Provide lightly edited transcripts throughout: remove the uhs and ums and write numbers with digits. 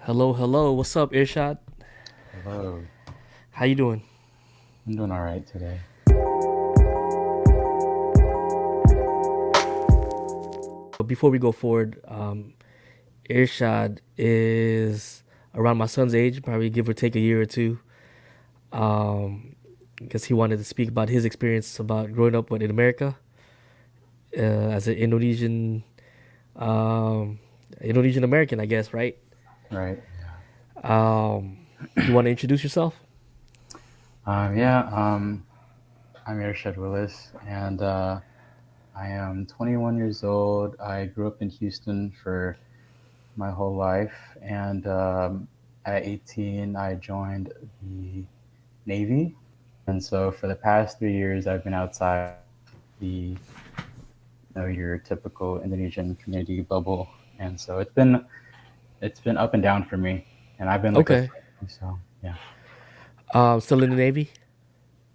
Hello, hello. What's up, Irshad? Hello. How you doing? I'm doing all right today. Before we go forward, Irshad is around my son's age, probably give or take a year or two. I guess he wanted to speak about his experience about growing up in America as an um, Indonesian American, I guess, right? Right. You want to introduce yourself? Yeah. I'm Irshad Willis, and I am 21 years old. I grew up in Houston for my whole life, and at 18, I joined the Navy. And so for the past 3 years, I've been outside your typical Indonesian community bubble, and so it's been up and down for me, and I've been like a Okay. freshman, so yeah. Still in the Navy?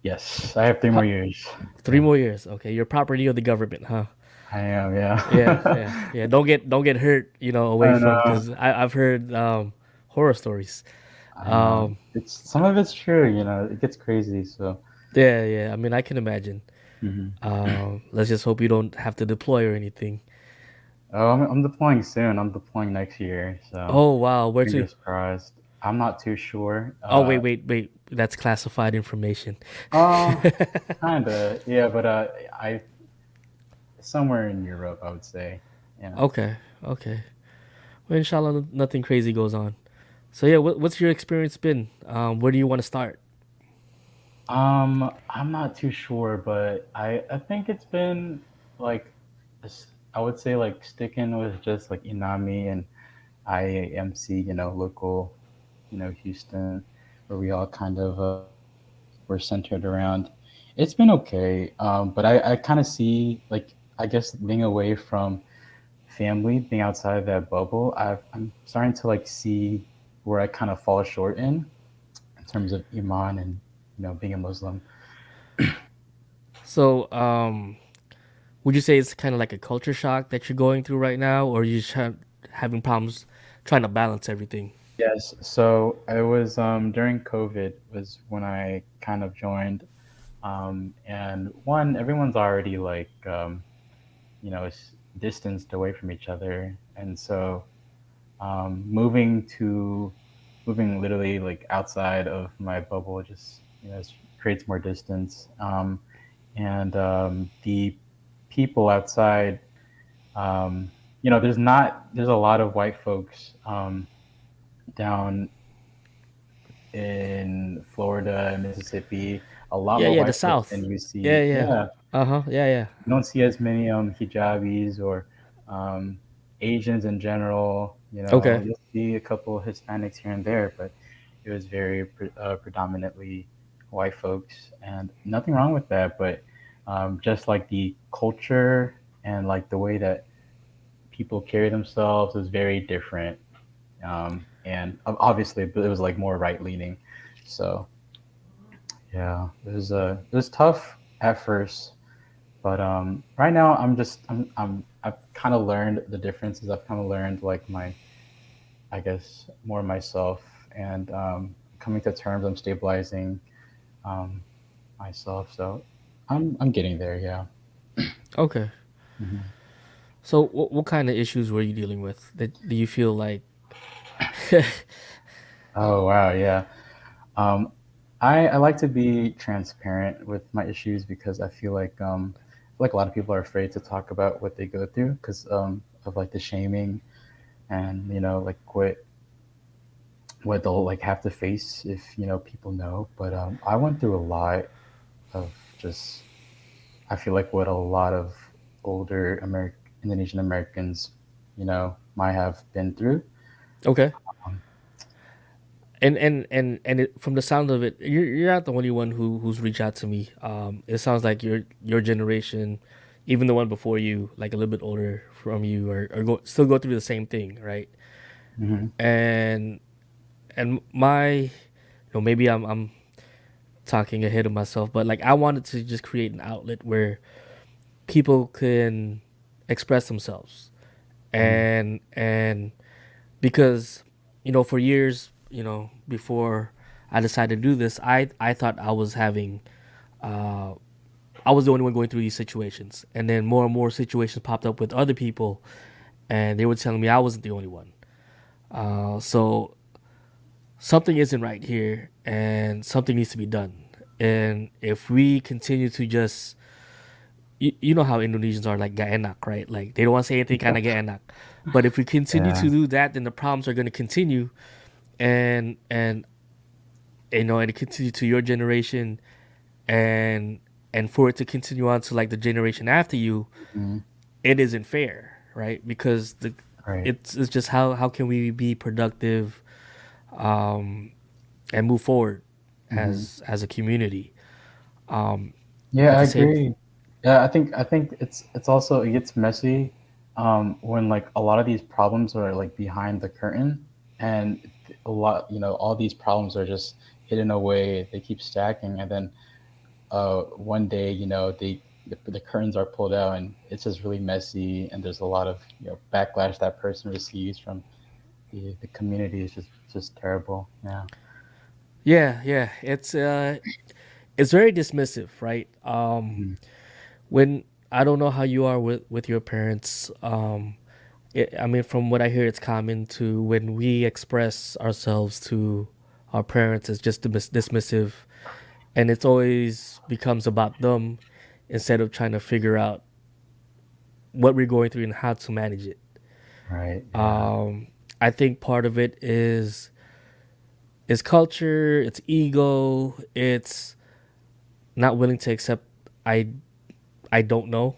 Yes, I have three How, more years. three Yeah, more years. Okay, you're property of the government, huh? I am. Yeah, Yeah. yeah, yeah. Don't get hurt. Away I from know. because I've heard horror stories. I know. Um, It's some of it's true. It gets crazy. So, yeah, yeah. I mean, I can imagine. hmm Let's just hope you don't have to deploy or anything. oh, I'm deploying soon. I'm deploying next year. So, Oh wow, where to? fingers crossed. I'm not too sure. Oh wait, wait, wait. That's classified information. Uh, Kind of. Yeah, but I somewhere in Europe, I would say. Yeah. Okay, okay. Well, inshallah, nothing crazy goes on. So yeah, what's your experience been? Where do you want to start? I'm not too sure, but I think it's been like I would say like sticking with just like Inami and IAMC, local, Houston, where we all kind of were centered around. It's been okay, but I kind of see like I guess being away from family, being outside of that bubble, I'm starting to like see where I kind of fall short in terms of Iman and being a Muslim. So, would you say it's kind of like a culture shock that you're going through right now, or are you having problems trying to balance everything? Yes, so it was during COVID was when I kind of joined, and one everyone's already like distanced away from each other, and so moving literally like outside of my bubble just creates more distance, and the people outside, there's a lot of white folks down in Florida, Mississippi, a lot Yeah, more yeah, the white folks South. than you Yeah, see. yeah. Yeah, Uh huh. Yeah, yeah. you don't see as many hijabis or um, Asians in general. Okay. You'll see a couple Hispanics here and there, but it was very predominantly white folks, and nothing wrong with that. But just like the culture and like the way that people carry themselves is very different, and obviously, but it was like more right leaning. So yeah, it was tough at first, but right now I've kind of learned the differences. I've kind of learned like I guess more myself, and coming to terms. I'm stabilizing um, myself, so I'm getting there. Yeah. Okay. hmm So, what kind of issues were you dealing with? That do you feel like? Oh wow, yeah. Um, I like to be transparent with my issues because I feel like a lot of people are afraid to talk about what they go through because of like the shaming and like what they'll like have to face if people know. But I went through a lot of just I feel like what a lot of older Indonesian Americans might have been through. Okay. Um, From the sound of it, you're not the only one who's reached out to me. It sounds like your generation, even the one before you, like a little bit older from you, still go through the same thing, right? mhm. And maybe I'm talking ahead of myself, but like I wanted to just create an outlet where people can express themselves, Mm, and because for years, before I decided to do this, I thought uh, I was the only one going through these situations, and then more and more situations popped up with other people, and they were telling me I wasn't the only one. So something isn't right here, and something needs to be done. And if we continue to just, you know how Indonesians are like gak enak, right? Like they don't want to say anything, kind of gak enak. But if we continue Yeah. to do that, then the problems are going to continue, and and continue to your generation, and for it to continue on to like the generation after you, Mhm. it isn't fair, right? Because Right. it's just how can we be productive, um, and move forward Hmm. as a community. Um, Yeah, at I the same, agree. Yeah, I think it's also it gets messy when like a lot of these problems are like behind the curtain, and a lot, all these problems are just hidden away. They keep stacking, and then one day, the curtains are pulled out, and it's just really messy, and there's a lot of backlash that person receives from the community is just terrible. Yeah. yeah, yeah, it's very dismissive, right? Mhm. When I don't know how you are with your parents. I mean, from what I hear, it's common to when we express ourselves to our parents, it's just dismissive, and it's always becomes about them instead of trying to figure out what we're going through and how to manage it. Right. Yeah. Um, I think part of it is culture, it's ego, it's not willing to accept I I don't know.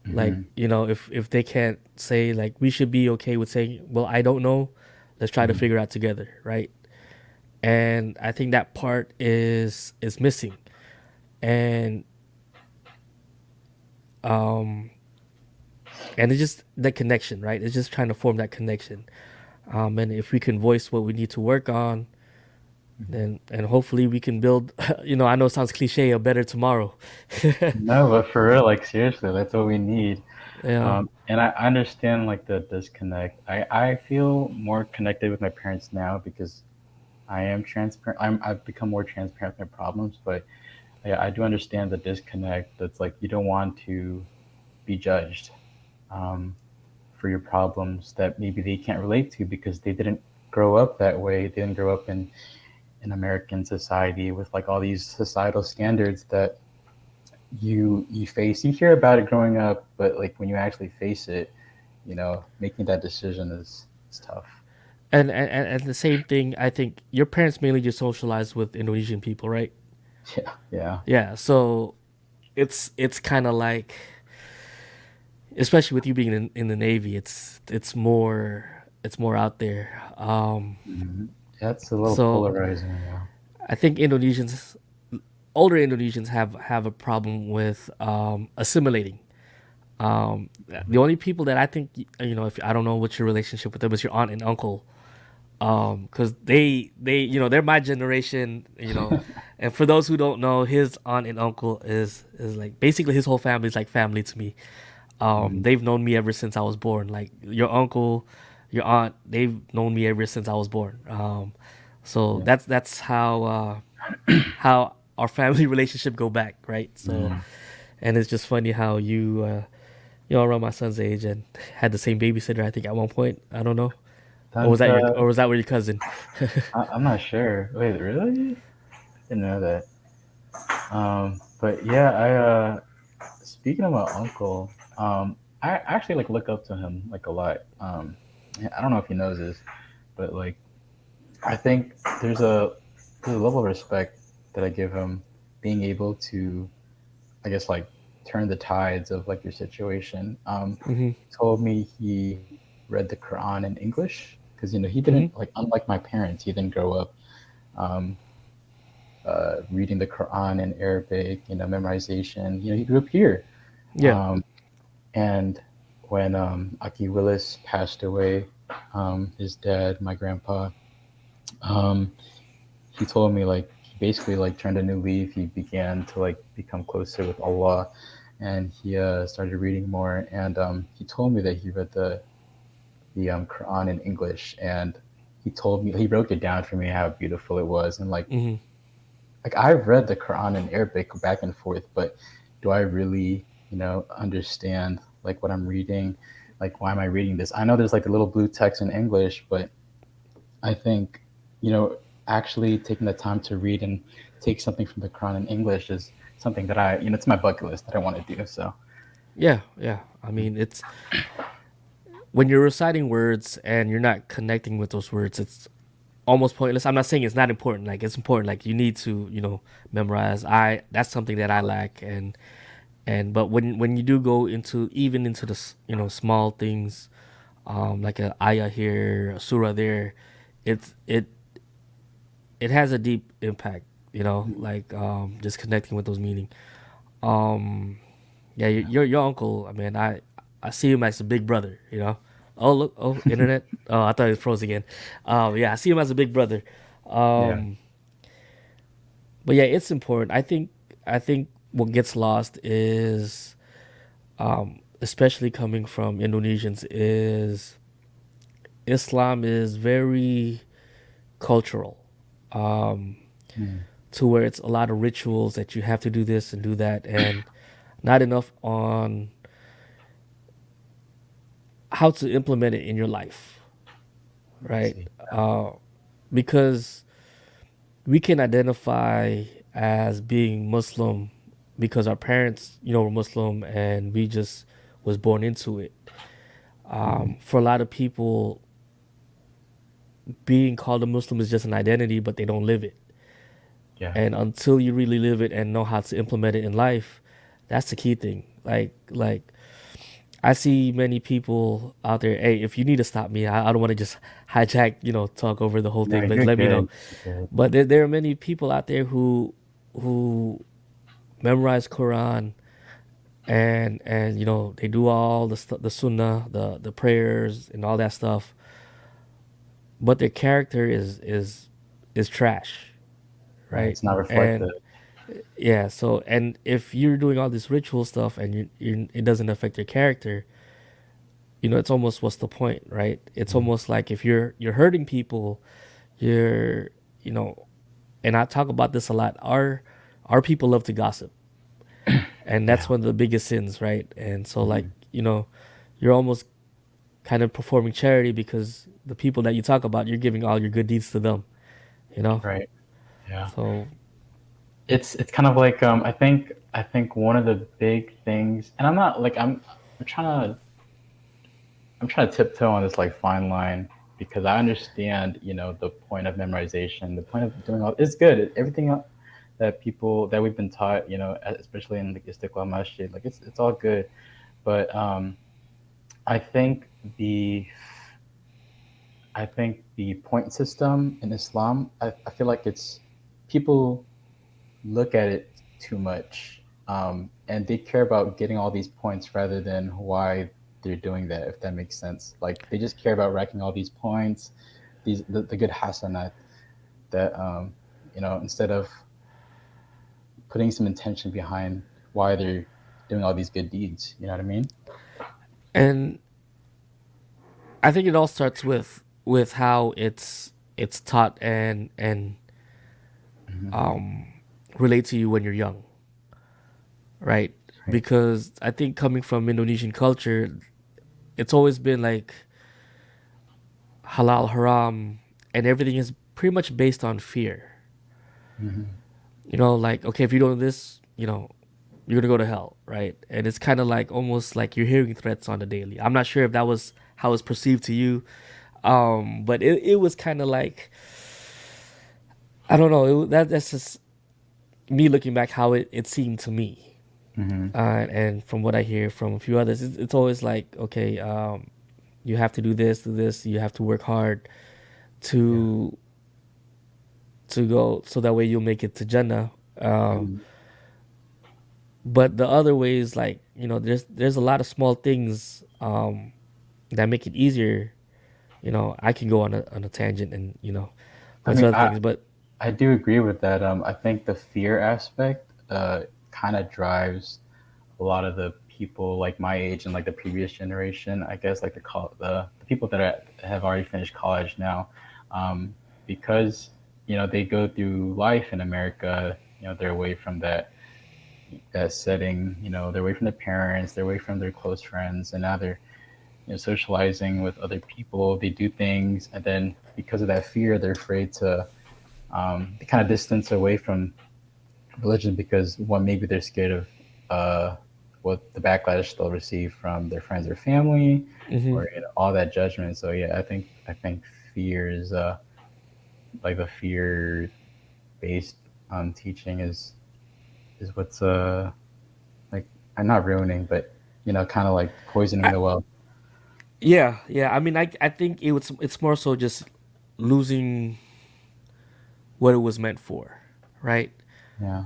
Like, Hmm. if they can't say like we should be okay with saying, well, I don't know, let's try to Hmm. figure it out together, right? And I think that part is missing. And um and it's just the connection, right? It's just trying to form that connection. And if we can voice what we need to work on, then and hopefully we can build I know it sounds cliche, a better tomorrow. No, but for real, like seriously, that's what we need. Yeah. And I understand like the disconnect. I feel more connected with my parents now because I am transparent. I've become more transparent with my problems, but yeah, I do understand the disconnect. That's like you don't want to be judged um, for your problems that maybe they can't relate to because they didn't grow up that way. They didn't grow up in American society with like all these societal standards that you face. You hear about it growing up, but like when you actually face it, making that decision is tough. And the same thing, I think your parents mainly just socialize with Indonesian people, right? Yeah, yeah. Yeah, so it's kind of like, especially with you being in the Navy, it's more out there. Hmm. Yeah, it's a little So polarizing. Yeah. I think older Indonesians have a problem with assimilating. The only people that I think, if I don't know what your relationship with them is, your aunt and uncle, because they they're my generation, and for those who don't know, his aunt and uncle is like basically his whole family is like family to me. Mhm. They've known me ever since I was born. Like your uncle, your aunt, they've known me ever since I was born. So Yeah. that's how our family relationship go back, right? So, Mhm. and it's just funny how around my son's age and had the same babysitter. I think at one point, I don't know, That's or was that with your cousin? I'm not sure. Wait, really? I didn't know that. But yeah, I speaking of my uncle, I actually like look up to him like a lot. Yeah, I don't know if he knows this, but like I think there's a level of respect that I give him, being able to, I guess, like turn the tides of like your situation. Hmm. He told me he read the Quran in English because he Hmm. didn't like, unlike my parents, he didn't grow up um, reading the Quran in Arabic, memorization. He grew up here. Yeah. Um, and when Aki Willis passed away, his dad, my grandpa, um, he told me like he basically like turned a new leaf. He began to like become closer with Allah, and he started reading more. And he told me that he read the Quran in English, and he told me, he broke it down for me how beautiful it was, and Hmm. like I've read the Quran in Arabic back and forth, but do I really, understand like what I'm reading? Like, why am I reading this? I know there's like a little blue text in English, but I think, you know, actually taking the time to read and take something from the Quran in English is something that it's my bucket list that I want to do. So, Yeah, yeah. I mean, it's when you're reciting words and you're not connecting with those words, it's almost pointless. I'm not saying it's not important. Like it's important. Like you need to, memorize. I That's something that I lack. But when you do go into even into the small things, like a ayah here, a surah there, it's it has a deep impact. Like just connecting with those meaning. Um, yeah, yeah, your uncle. I mean, I see him as a big brother. Oh look, oh internet. Oh, I thought it froze again. Yeah, I see him as a big brother. yeah, Um, but yeah, it's important. I think what gets lost is, especially coming from Indonesians, is Islam is very cultural. Um, mm, to where it's a lot of rituals that you have to do this and do that, and not enough on how to implement it in your life, I right? see. Uh, because we can identify as being Muslim because our parents, were Muslim, and we just was born into it. Mhm. For a lot of people, being called a Muslim is just an identity, but they don't live it. Yeah, And until you really live it and know how to implement it in life, that's the key thing. Like I see many people out there. Hey, if you need to stop me, I don't want to just hijack, talk over the whole no, thing, but you're let me know. good. You're good. But there are many people out there who memorize Quran, and they do all the sunnah, the prayers and all that stuff, but their character is trash, Right, right? it's not And reflective. yeah, so and if you're doing all this ritual stuff and it doesn't affect your character, it's almost what's the point, right? It's Mhm. almost like if you're hurting people, you're you know, and I talk about this a lot. Our people love to gossip, and that's Yeah. one of the biggest sins, right? And so like Mhm. you're almost kind of performing charity because the people that you talk about, you're giving all your good deeds to them, you know. Right. Yeah. So It's kind of like I think one of the big things, and I'm trying to tiptoe on this like fine line because I understand the point of memorization, the point of doing all it's good. Everything that people that we've been taught, especially in the Istiqlal Masjid, like it's all good. But I think the I think the point system in Islam, I feel like it's people look at it too much, and they care about getting all these points rather than why they're doing that. If that makes sense, like they just care about racking all these points, the good hasanat that instead of putting some intention behind why they're doing all these good deeds. You know what I mean? and I think it all starts with how it's taught and Hmm. relate to you when you're young, right? Right. Because I think coming from Indonesian culture, it's always been like halal, haram, and everything is pretty much based on fear. Hmm. Like okay, if you don't do this, you're gonna go to hell, right? And it's kind of like almost like you're hearing threats on the daily. I'm not sure if that was how it's perceived to you, but it was kind of like I don't know. That's just me looking back how it seemed to me, Hmm. and from what I hear from a few others, it's always like okay, you have to do this, do this. You have to work hard Yeah. to go, so that way you'll make it to Jannah. Hmm. But the other ways, like there's a lot of small things that make it easier. I can go on a tangent and go I into mean, other things, but I do agree with that. I think the fear aspect kind of drives a lot of the people like my age and like the previous generation. I guess like the people that have already finished college now. um, because they go through life in America. They're away from that setting. They're away from their parents, they're away from their close friends, and now they're socializing with other people. They do things, and then because of that fear, they're afraid to they kind of distance away from religion because one, maybe they're scared of uh, what the backlash they'll receive from their friends or family, Hmm. or all that judgment. So yeah, I think fear is like the fear based teaching is what's like I'm not ruining, but kind of like poisoning I, the well. yeah, yeah. I mean, I think it's more so just losing what it was meant for, right? Yeah.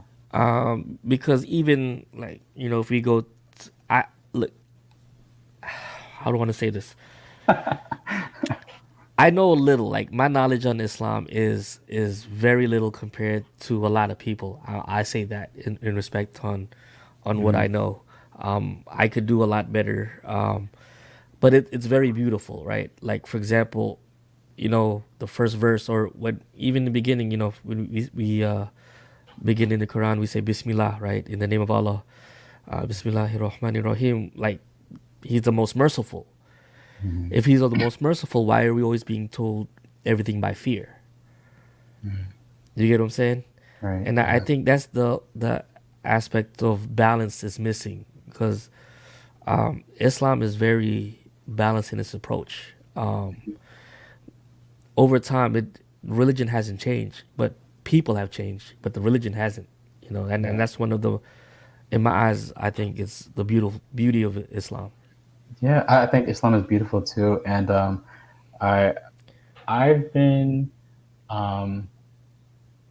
Because even like if we go, I look. How do I want to say this? I know a little. Like my knowledge on Islam is very little compared to a lot of people. I say that in respect on what Hmm. I know. I could do a lot better. But it's very beautiful, right? Like for example, the first verse or when even the beginning, when we begin in the Quran, we say Bismillah, right? In the name of Allah, Bismillahirrahmanirrahim. Like He's the most merciful. Hmm. If He's the most merciful, why are we always being told everything by fear? You get what I'm saying? Right. And I Yeah. think that's the aspect of balance is missing because Islam is very balanced in its approach. Over time, religion hasn't changed, but people have changed, but the religion hasn't. And Yeah. that's one of the, in my eyes, I think it's the beautiful beauty of Islam. Yeah. I think Islam is beautiful too, and I I've been um,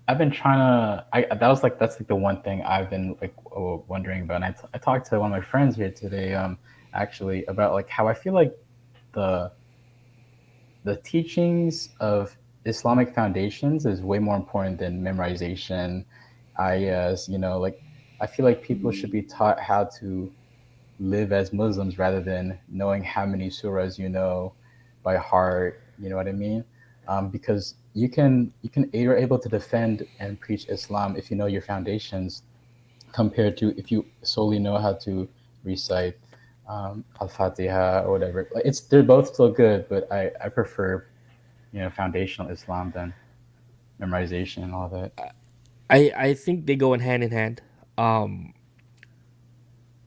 I've been trying to. That's like the one thing I've been like wondering about. And I talked to one of my friends here today, actually about like how I feel like the the teachings of Islamic foundations is way more important than memorization, ayahs. Like I feel like people should be taught how to live as Muslims rather than knowing how many surahs you know by heart. You know what I mean? Because you're able to defend and preach Islam if you know your foundations, compared to if you solely know how to recite Al Fatiha or whatever. Like they're both still good, but I prefer foundational Islam than memorization and all that. I think they go in hand,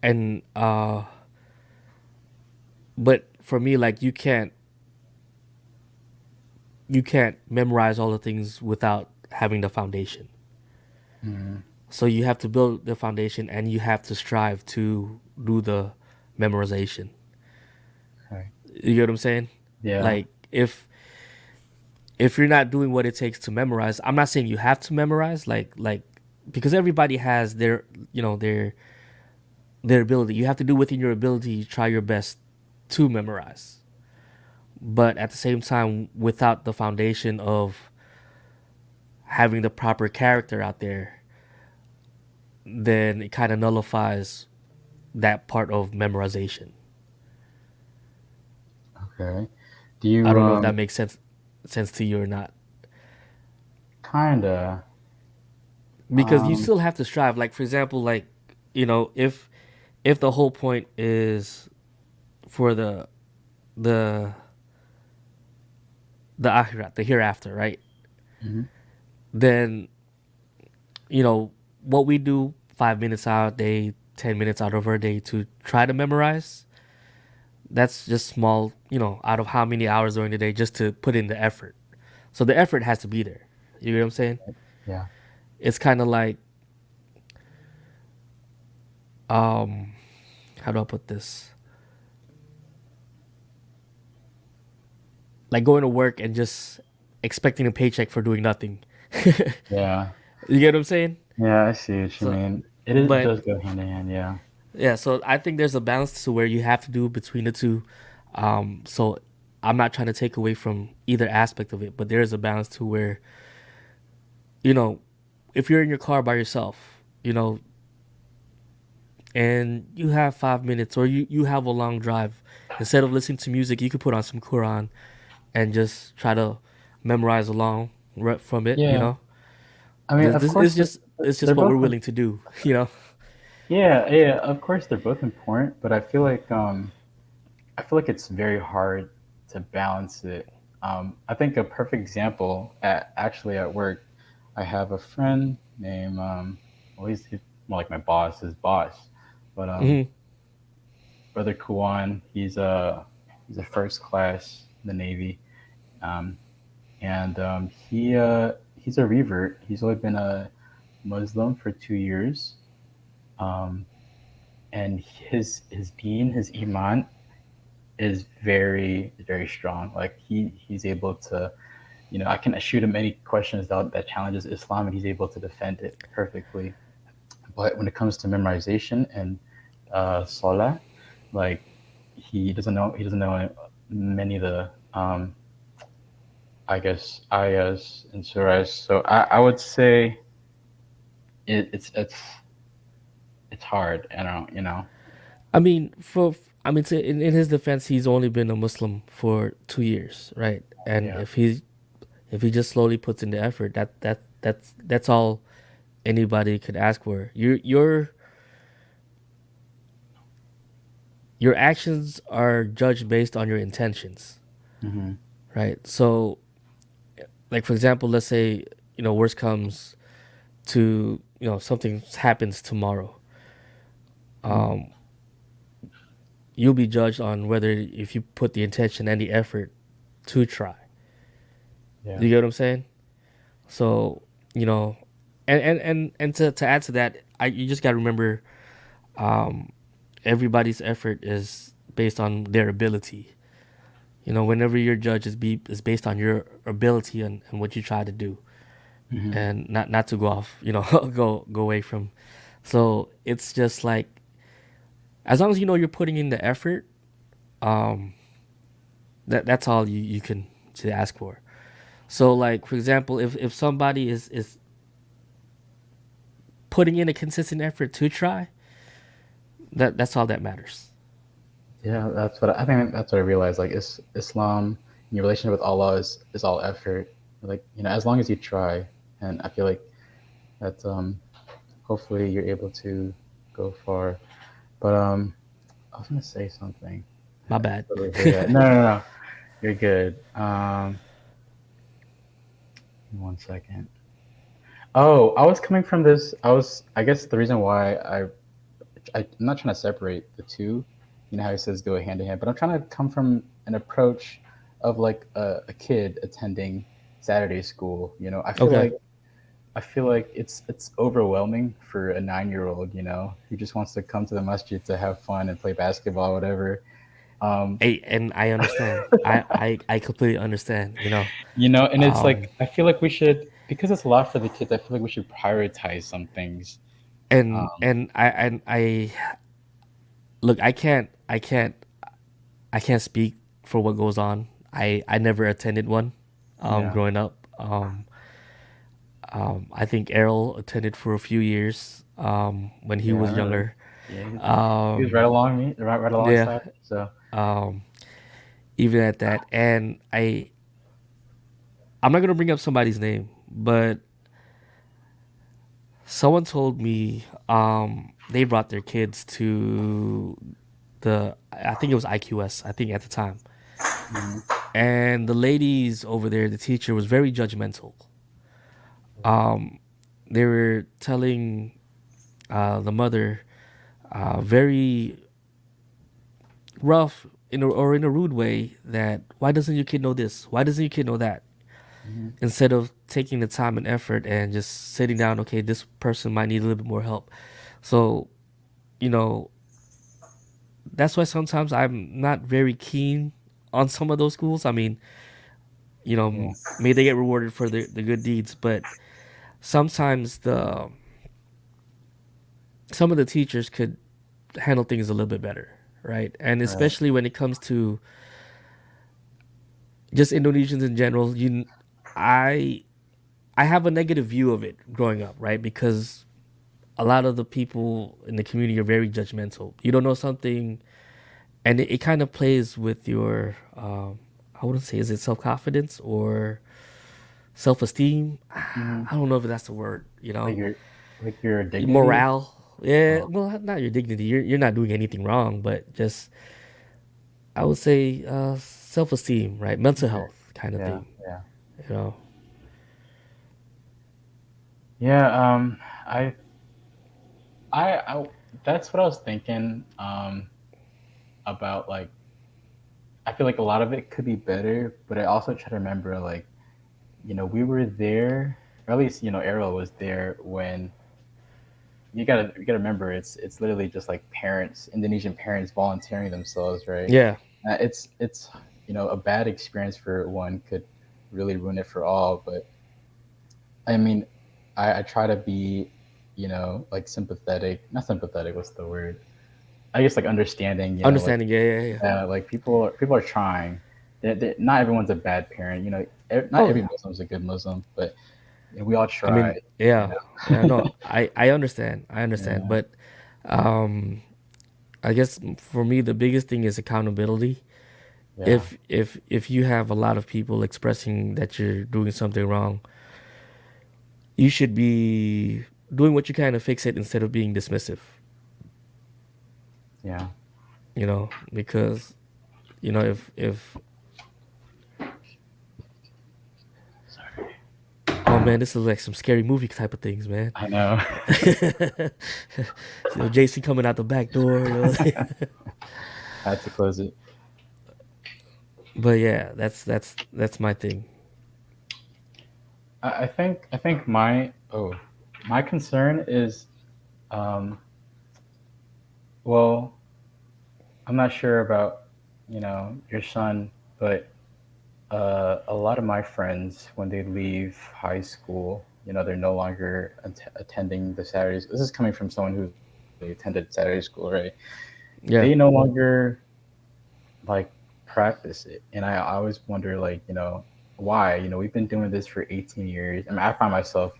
and but for me, like you can't memorize all the things without having the foundation. Mm, So you have to build the foundation, and you have to strive to do the memorization. okay. You get what I'm saying? Yeah. Like if you're not doing what it takes to memorize, I'm not saying you have to memorize, like because everybody has their ability. You have to do within your ability, try your best to memorize. But at the same time, without the foundation of having the proper character out there, then it kind of nullifies that part of memorization. Okay. Do I you don't know if that makes sense to you or not. kinda Because you um still have to strive. Like for example, like if the whole point is for the the akhirat, the hereafter, right? mhm. Then what we do 5 minutes out of day, 10 minutes out of our day to try to memorize. That's just small, out of how many hours during the day just to put in the effort. So the effort has to be there. You know what I'm saying? Yeah. It's kind of like um, how do I put this? Like going to work and just expecting a paycheck for doing nothing. Yeah. You get what I'm saying? Yeah, I see what you So, mean. It but does go hand in hand, yeah. yeah, so I think there's a balance to where you have to do between the two. So I'm not trying to take away from either aspect of it, but there is a balance to where, you know, if you're in your car by yourself, and you have 5 minutes or you have a long drive, instead of listening to music, you could put on some Quran and just try to memorize along right from it. You Yeah. know, I mean, of this is course, just it's they're just what we're both. willing to do. You know. Yeah, yeah. Of course, they're both important, but I feel like it's very hard to balance it. I think a perfect example at actually at work, I have a friend named well, he's more like my boss, his boss, but Hmm. brother Kuan, he's a first class in the Navy, um, and he's a revert. He's only been a Muslim for 2 years, um, and his deen, his iman, is very strong. Like he's able to, I can shoot him any questions that challenges Islam, and he's able to defend it perfectly. But when it comes to memorization and salah, like he doesn't know many of the I guess ayahs and surahs. So I would say it's hard. I don't, I mean, in his defense, he's only been a Muslim for 2 years, right? And Yeah. if he just slowly puts in the effort, that's all anybody could ask for. Your actions are judged based on your intentions, Hmm. right? So, like for example, let's say worst comes to something happens tomorrow. Um, you'll be judged on whether if you put the intention and the effort to try. Yeah. You get what I'm saying? So you know, and to add to that, you just got to remember, um, everybody's effort is based on their ability. Whenever your judge is based on your ability and what you try to do, Hmm. and not to go off, go away from. So it's just like as long as you're putting in the effort, um, that's all you can to ask for. So like for example, if somebody is putting in a consistent effort to try, that's all that matters. Yeah, that's what I think. That's what I realized. Like, Islam, your relationship with Allah is all effort. Like, as long as you try, and I feel like that hopefully you're able to go far. But I was gonna say something. My I bad. totally forgot. No, no, no, you're good. 1 second. Oh, I was coming from this. I guess the reason why I'm not trying to separate the two. You know how he says go hand in hand, but I'm trying to come from an approach of like a kid attending Saturday school. Okay. I feel like it's overwhelming for a 9-year old. Who just wants to come to the masjid to have fun and play basketball, whatever. Um, Hey, and I understand. I completely understand. and it's Um, like I feel like we should, because it's a lot for the kids. I feel like we should prioritize some things. and I look. I can't speak for what goes on. I never attended one. Yeah. Growing up. I think Errol attended for a few years. When he Yeah, I was remember. younger. Yeah, he was Um, right along me, right yeah. alongside. So Um, even at that, and I'm not gonna bring up somebody's name, but someone told me they brought their kids to I think it was IQS, I think at the time. mhm. And the ladies over there, the teacher was very judgmental. They were telling the mother very rough or in a rude way that why doesn't your kid know this? Why doesn't your kid know that? Mhm. Instead of taking the time and effort and just sitting down, okay, this person might need a little bit more help. So, you know, that's why sometimes I'm not very keen on some of those schools. I mean, Yeah. may they get rewarded for the good deeds, but sometimes the some of the teachers could handle things a little bit better, right? And Right. especially when it comes to just Indonesians in general, I I have a negative view of it growing up, right? Because a lot of the people in the community are very judgmental. You don't know something, and it kind of plays with your I wouldn't say is it self confidence or self esteem. Hmm. I don't know if that's the word. Like your dignity. Morale. Yeah, Oh, well, not your dignity. You're not doing anything wrong, but just I would say self esteem, right? Mental okay. health kind of Yeah, thing. yeah, You know. yeah. I, I, that's what I was thinking. About like, I feel like a lot of it could be better, but I also try to remember like, we were there, or at least Ariel was there when you gotta remember it's literally just like parents, Indonesian parents volunteering themselves, right? Yeah. It's a bad experience for one could really ruin it for all. But I mean, I try to be, like sympathetic, not sympathetic. What's the word? I guess like understanding. Like Understanding. Yeah. Yeah. Yeah. like people are trying. Not everyone's a bad parent. Not Oh every yeah. Muslim's a good Muslim, but we all I try. mean, You yeah. know. Yeah. No, I understand. I understand. Yeah. But um, I guess for me the biggest thing is accountability. Yeah. If you have a lot of people expressing that you're doing something wrong, you should be doing what you can to fix it instead of being dismissive. Yeah. Because if Sorry. oh man, this is like some scary movie type of things, man. I know. JC coming out the back door. I had to close it. But yeah, that's my thing. I think my concern is, um well, I'm not sure about your son, but a lot of my friends, when they leave high school, they're no longer attending the Saturdays. This is coming from someone who they attended Saturday school, right? Yeah. They no longer like practice it, and I always wonder, like, why? We've been doing this for 18 years. I mean, I find myself,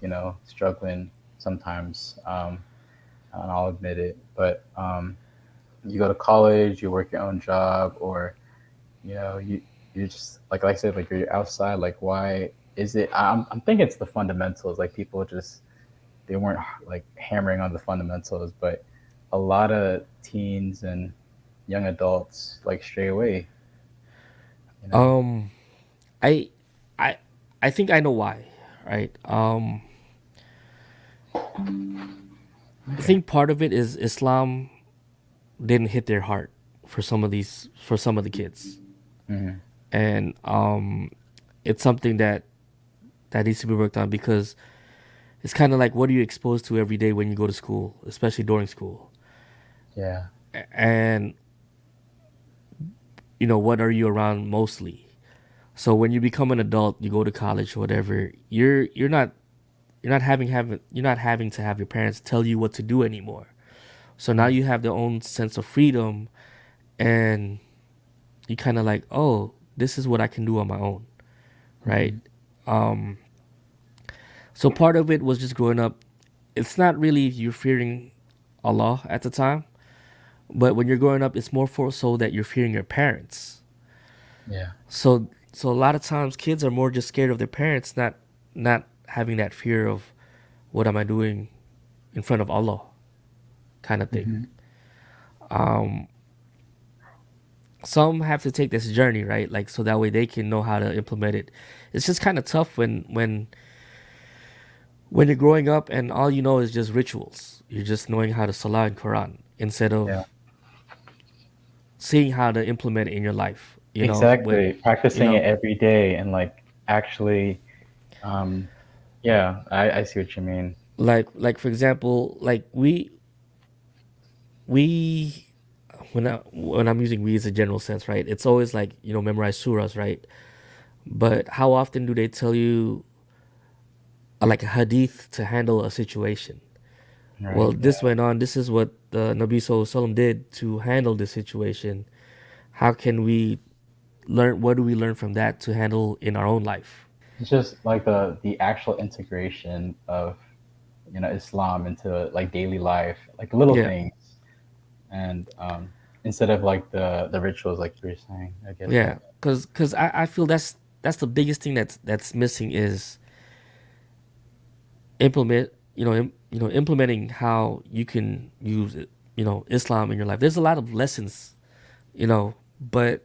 struggling sometimes, and I'll admit it. But you go to college, you work your own job, or you just like I said, like you're outside. Like, why is it? I'm thinking it's the fundamentals. Like people just they weren't like hammering on the fundamentals, but a lot of teens and young adults like stray away. You know? Um, I I I think I know why, right? I Okay. think part of it is Islam didn't hit their heart for some of the kids, Mm-hmm. and it's something that needs to be worked on because it's kind of like what are you exposed to every day when you go to school, especially during school, Yeah. and what are you around mostly. So when you become an adult, you go to college or whatever, you're not having to have your parents tell you what to do anymore. So now Mm-hmm. you have their own sense of freedom, and you kind of like, oh, this is what I can do on my own, right? Mm-hmm. Um, so part of it was just growing up. It's not really you fearing Allah at the time, but when you're growing up, it's more for so that you're fearing your parents. Yeah. So a lot of times kids are more just scared of their parents, not having that fear of what am I doing in front of Allah kind of thing. Mm-hmm. Um, some have to take this journey, right? Like so that way they can know how to implement it. It's just kind of tough when you're growing up and all you know is just rituals. You're just knowing how to Salah and Quran instead Yeah. of seeing how to implement it in your life. When Exactly. you Practicing it know, every day and like actually, um, yeah, I see what you mean. like for example, like we when I'm using we as a general sense, right? It's always like memorize surahs, right? But how often do they tell you like a hadith to handle a situation? Well, Right. Yeah. this went on. This is what the Nabi Sallallahu Alaihi Wasallam did to handle this situation. How can we learn? What do we learn from that to handle in our own life? It's just like the actual integration of Islam into like daily life, like little Yeah, things, and instead of like the rituals, like you were saying. I get yeah. that. Cause I feel that's the biggest thing that's missing is implement, implementing how you can use it, Islam in your life. There's a lot of lessons, but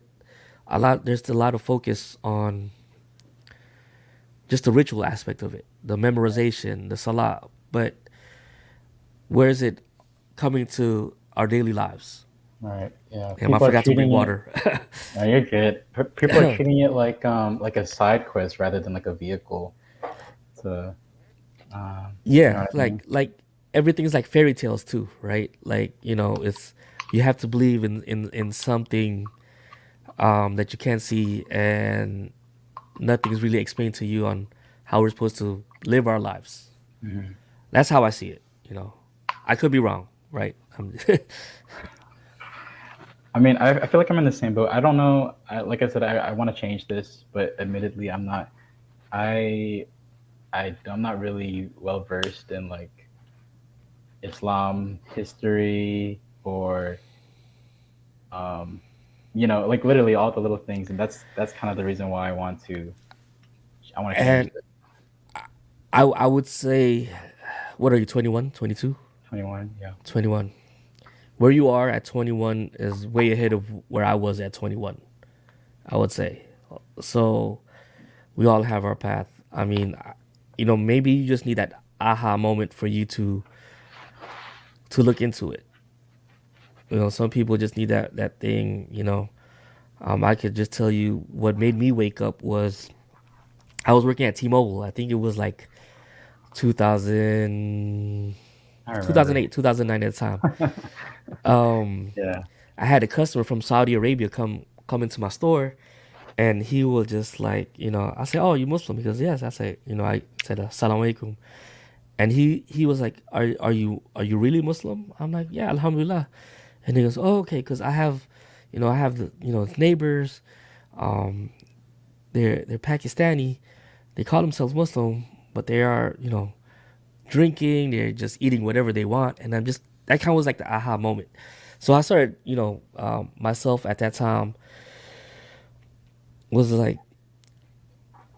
there's a lot of focus on just the ritual aspect of it, the memorization, the salah. But where is it coming to our daily lives? Right. Yeah. Damn, I People are forgot to bring treating it. water. No, you're good. People are treating it like a side quest rather than like a vehicle to, you know Yeah, what I mean? like everything's like fairy tales too, right? Like, it's you have to believe in something that you can't see, and nothing's really explained to you on how we're supposed to live our lives. Mhm. That's how I see it. I could be wrong, right? I mean, I feel like I'm in the same boat. I don't know. Like I said, I want to change this, but admittedly, I'm not. I I'm not really well versed in like Islam history or um, like literally all the little things, and that's kind of the reason why I want to change And it. I would say, what are you, 21, 22, 21, yeah. 21? Where you are at 21 is way ahead of where I was at 21, I would say. So we all have our path. I mean, maybe you just need that aha moment for you to look into it. Some people just need that thing. I could just tell you what made me wake up was I was working at T-Mobile. I think it was like 2000, I remember. 2008, 2009 at the time. Um, Yeah. I had a customer from Saudi Arabia come into my store, and he was just like, I said, "Oh, you Muslim?" He goes, "Yes." I said, I said, "Assalamu alaikum." And he was like, "Are you really Muslim?" I'm like, "Yeah, Alhamdulillah." And he goes, "Oh, okay, because I have the neighbors, um, they're Pakistani, they call themselves Muslim, but they are drinking, they're just eating whatever they want." And I'm just that kind of was like the aha moment. So I started, myself at that time was like,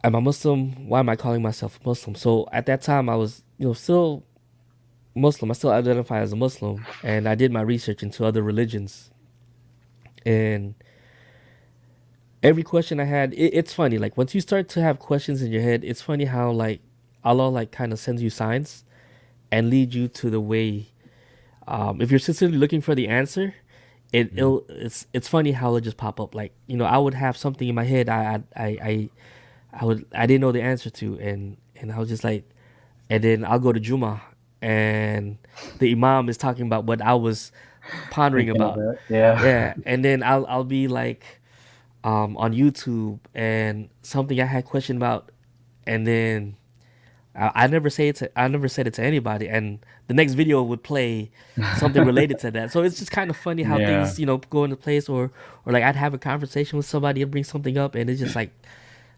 am I Muslim? Why am I calling myself Muslim? So at that time I was, still Muslim. I still identify as a Muslim, and I did my research into other religions. And every question I had, it's funny. Like once you start to have questions in your head, it's funny how like Allah like kind of sends you signs and lead you to the way. If you're sincerely looking for the answer, Mhm. it's funny how it just pop up. Like I would have something in my head I didn't know the answer to, and I was just like, and then I'll go to Juma, and the Imam is talking about what I was pondering Thinking of about. it. Yeah. Yeah, and then I'll be like on YouTube and something I had question about, and then I never said it to anybody, and the next video would play something related to that. So it's just kind of funny how Yeah. things go into place, or like I'd have a conversation with somebody and bring something up, and it's just like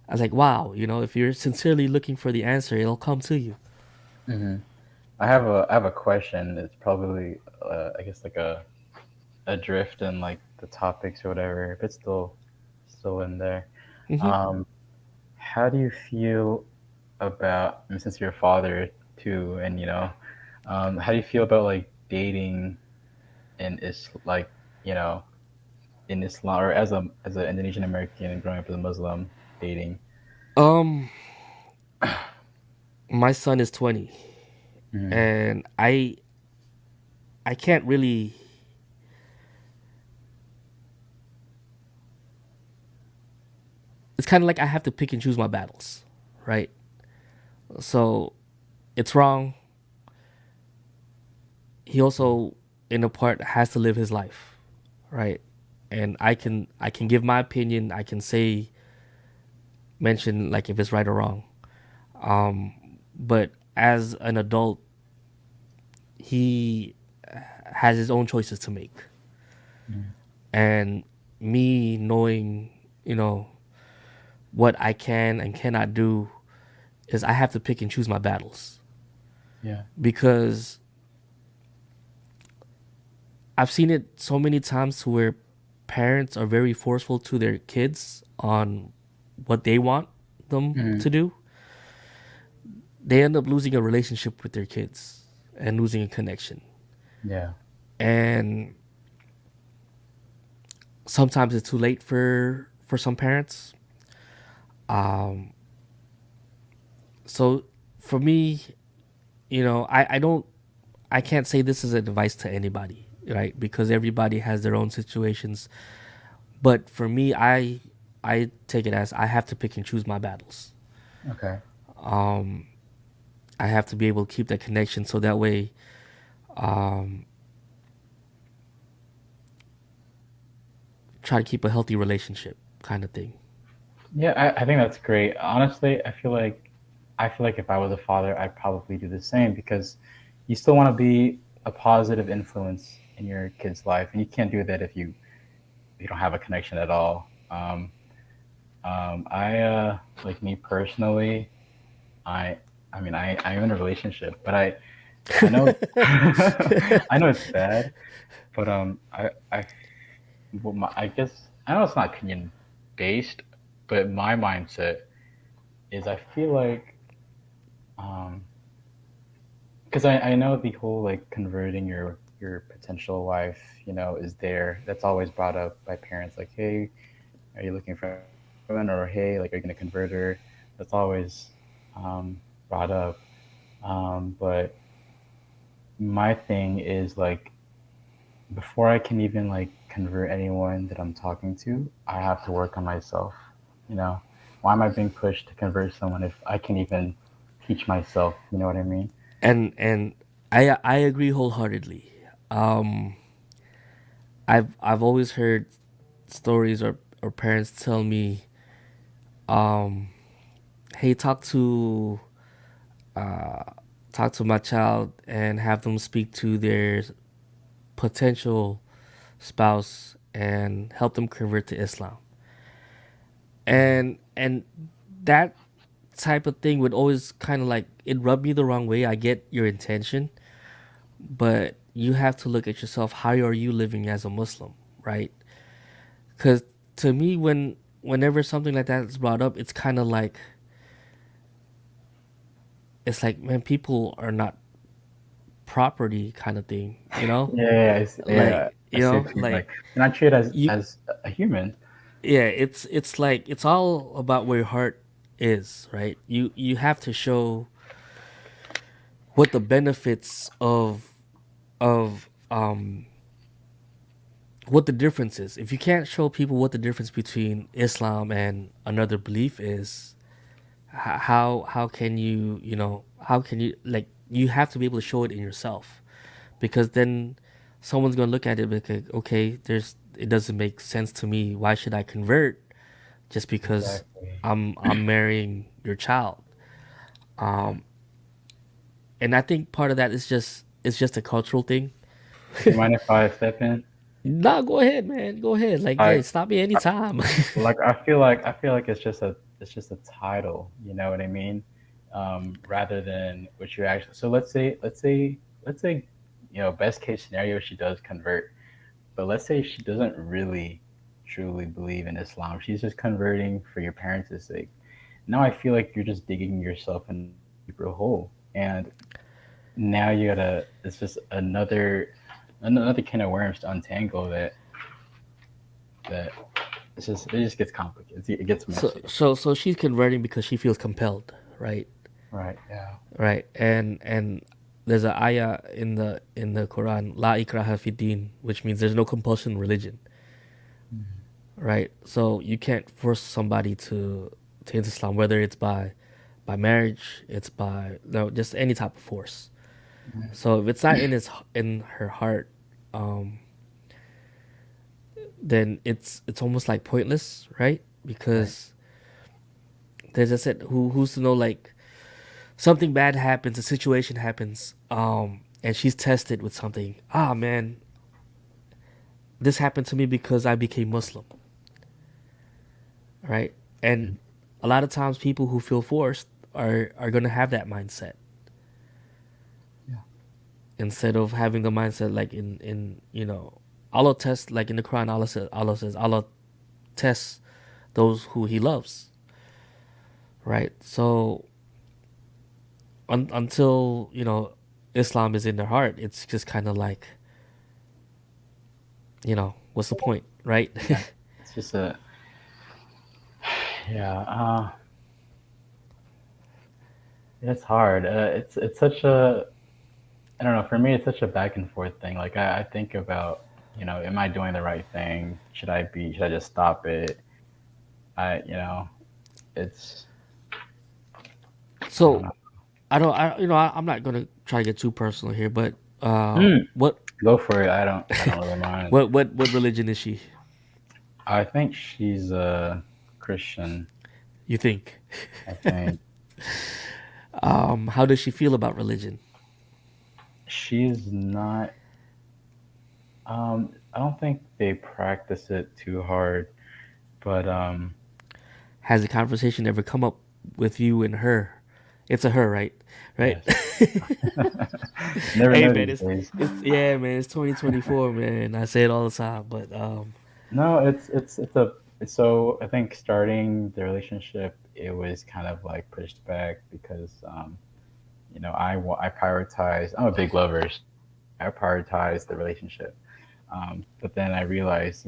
I was like, wow, if you're sincerely looking for the answer, it'll come to you. Hmm. I have a question. It's probably I guess like a drift in like the topics or whatever. If it's still in there. Hmm. Um, how do you feel about, I mean, since you're a father too, and how do you feel about like dating in like you know in Islam, or as an Indonesian American and growing up as a Muslim, dating? Um, my son is 20, Mm, and I can't really. It's kind of like I have to pick and choose my battles, right? So it's wrong. He also, in a part, has to live his life, right? And I can give my opinion. I can say mention like if it's right or wrong. But as an adult, he has his own choices to make, mm, and me knowing you know what I can and cannot do is I have to pick and choose my battles yeah. because I've seen it so many times to where parents are very forceful to their kids on what they want them Mm, to do. they end up losing a relationship with their kids and losing a connection. Yeah. And sometimes it's too late for some parents. Um, so for me, I don't, I can't say this is advice to anybody, right? Because everybody has their own situations. But for me, I take it as I have to pick and choose my battles. Okay. Um, I have to be able to keep that connection so that way, um, try to keep a healthy relationship kind of thing. Yeah, I think that's great. Honestly, I feel like if I was a father, I'd probably do the same because you still want to be a positive influence in your kid's life, and you can't do that if you don't have a connection at all. I like me personally, I I mean I'm in a relationship, but I know I know it's bad, but I guess I know it's not opinion based, but my mindset is I feel like um because I know the whole like converting your potential wife, is there. That's always brought up by parents like, hey, are you looking for a woman, or hey, like, are you gonna convert her? That's always brought up. But my thing is like before I can even like convert anyone that I'm talking to, I have to work on myself. You know, why am I being pushed to convert someone if I can even teach myself? You know what I mean? And I agree wholeheartedly. Um, I've always heard stories or parents tell me, um, hey, uh, talk to my child and have them speak to their potential spouse and help them convert to Islam. And that type of thing would always kind of like it rubbed me the wrong way. I get your intention, but you have to look at yourself. How are you living as a Muslim, right? Because to me, whenever something like that is brought up, it's kind of like it's like, man, people are not property kind of thing, Yeah, like I see what you mean. like Like, you're not treated as you, as a human. yeah, it's like it's all about where your heart is, right? You have to show what the benefits of what the difference is. If you can't show people what the difference between Islam and another belief is, how can how can you, like, you have to be able to show it in yourself, because then someone's gonna look at it like, okay, it doesn't make sense to me. Why should I convert just because Exactly. I'm marrying your child? Yeah. Um, and I think part of that is just it's just a cultural thing. You mind if I step in? Nah, go ahead, man. Go ahead. Like, hey, I, stop me I anytime. like I feel like it's just a title. You know what I mean? Rather than what you actually. So let's say, best case scenario, she does convert. But let's say she doesn't really truly believe in Islam. She's just converting for your parents' sake. Now I feel like you're just digging yourself in a deeper hole. And now it's just another can of worms to untangle that it just gets complicated. It gets so messy. so so she's converting because she feels compelled, right? Right. Yeah. Right. And there's a ayah in the Quran, La ikraha fi din, which means there's no compulsion in religion, right? So you can't force somebody to enter Islam, whether it's by marriage, it's by no, just any type of force. So if it's not in her heart, um, then it's almost like pointless, right? Right. Because there's a said who's to know, like, something bad happens, a situation happens, and she's tested with something. Ah, man, this happened to me because I became Muslim, right? And a lot of times, people who feel forced are gonna have that mindset Yeah. instead of having the mindset like in Allah tests, like in the Quran. Allah says Allah tests those who He loves, right? So until Islam is in their heart, it's just kind of like what's the point, right? Yeah, it's just a yeah. It's hard. It's such a I don't know. For me, it's such a back and forth thing. Like I think about, am I doing the right thing? Should I just stop it? It's, I don't So know. I'm not gonna try to get too personal here, but Mm, what go for it. I don't really mind. what religion is she? I think she's a Christian. You think? I think How does she feel about religion? she's not, I don't think they practice it too hard, but, Has a conversation ever come up with you and her? It's a her, right? Right. yes. Never Hey know man, these it's days. it's yeah man, it's 2024 man. I say it all the time, but No, so I think starting the relationship, it was kind of like pushed back because I prioritize. I'm a big lover. So I prioritize the relationship, but then I realized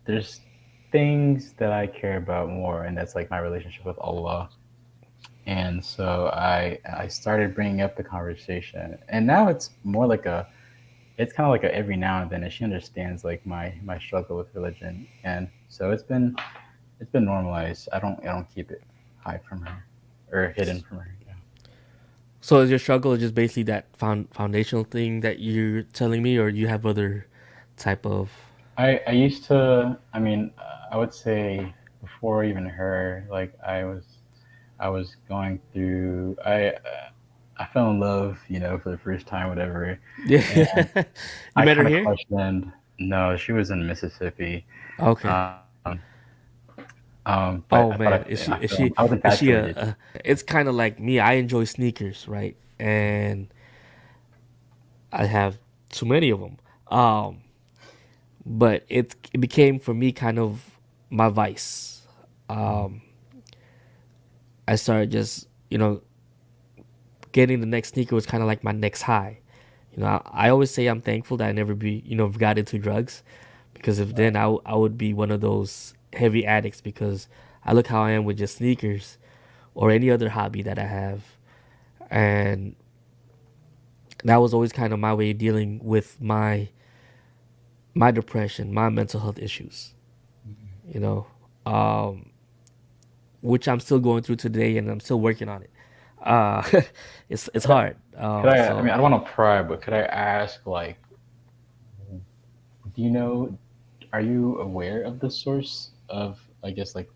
there's things that I care about more, and that's like my relationship with Allah. And so I started bringing up the conversation, and now it's kind of like a every now and then, and she understands like my struggle with religion, and so it's been normalized. I don't keep it hide from her or hidden from her. Yeah. so is your struggle just basically that foundational thing that you're telling me, or you have other type of? I used to. I mean, I would say before even her, like I was going through. I fell in love, for the first time, whatever, Yeah, and you I met her kind of here. questioned. No, she was in Mississippi. Okay. Um, but Oh man, is she I is feel she I was is she infatuated. it's kind of like me. I enjoy sneakers, right? And I have too many of them. But it became for me kind of my vice. Um, I started just getting the next sneaker was kind of like my next high. I always say I'm thankful that I never got into drugs, because if then I would be one of those heavy addicts, because I look how I am with just sneakers or any other hobby that I have. And that was always kind of my way of dealing with my depression, my mental health issues, you know, um, which I'm still going through today, and I'm still working on it. Uh, it's Could I, hard. could I mean, So I don't want to pry, but could I ask, like, do you know, are you aware of the source of, I guess, like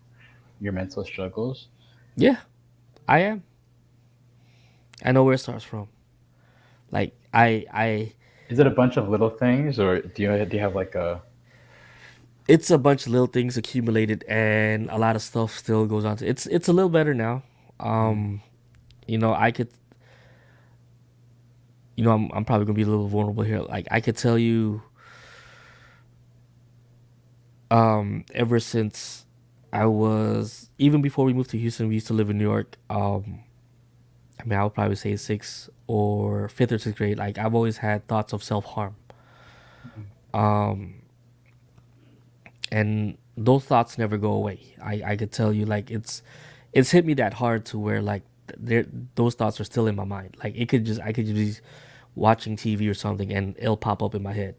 your mental struggles? yeah, I am. I know where it starts from. Like I Is it a bunch of little things, or do you have like a, it's a bunch of little things accumulated, and a lot of stuff still goes on. It's a little better now. Um, I could, I'm probably gonna be a little vulnerable here. Like I could tell you, ever since I was, even before we moved to Houston, we used to live in New York. I mean, I would probably say sixth or fifth or sixth grade. Like I've always had thoughts of self harm, and those thoughts never go away. I could tell you, like it's hit me that hard to where like there those thoughts are still in my mind. Like I could just be watching TV or something, and it'll pop up in my head.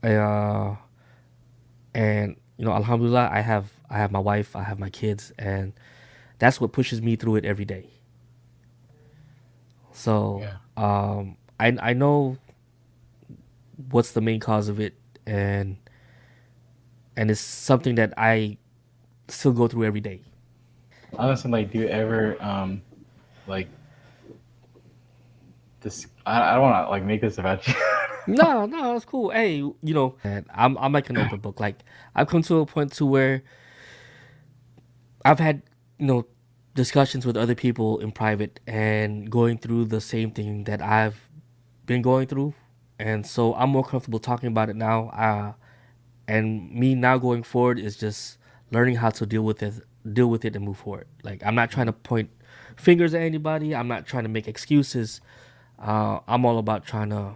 Uh, and Alhamdulillah, I have my wife, I have my kids, and that's what pushes me through it every day. So yeah? I know what's the main cause of it, and it's something that I still go through every day. Honestly, like, do you ever, like this? I don't want to like make this about you. No, no, it's cool. Hey, and I'm like an open book. Like I've come to a point to where I've had discussions with other people in private and going through the same thing that I've been going through, and so I'm more comfortable talking about it now. And me now going forward is just learning how to deal with it deal with it and move forward. Like I'm not trying to point fingers at anybody. I'm not trying to make excuses. I'm all about trying to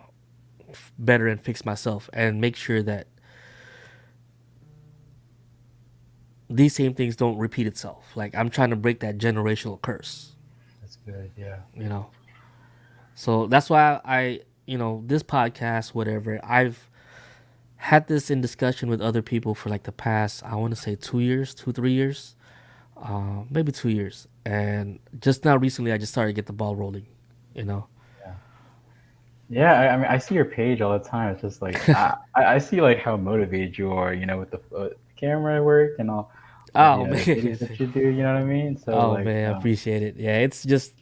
better and fix myself and make sure that these same things don't repeat itself. Like I'm trying to break that generational curse, That's good. Yeah. you know. So that's why this podcast, whatever, I've had this in discussion with other people for like the past, I want to say 2 years, 2, 3 years, maybe 2 years. And just now recently, I just started to get the ball rolling, you know. Yeah. Yeah, I mean, I see your page all the time. It's just like I see like how motivated you are, with the camera work and all Oh the videos man, that you do. You know what I mean? So oh like, man, I appreciate it. Yeah, it's just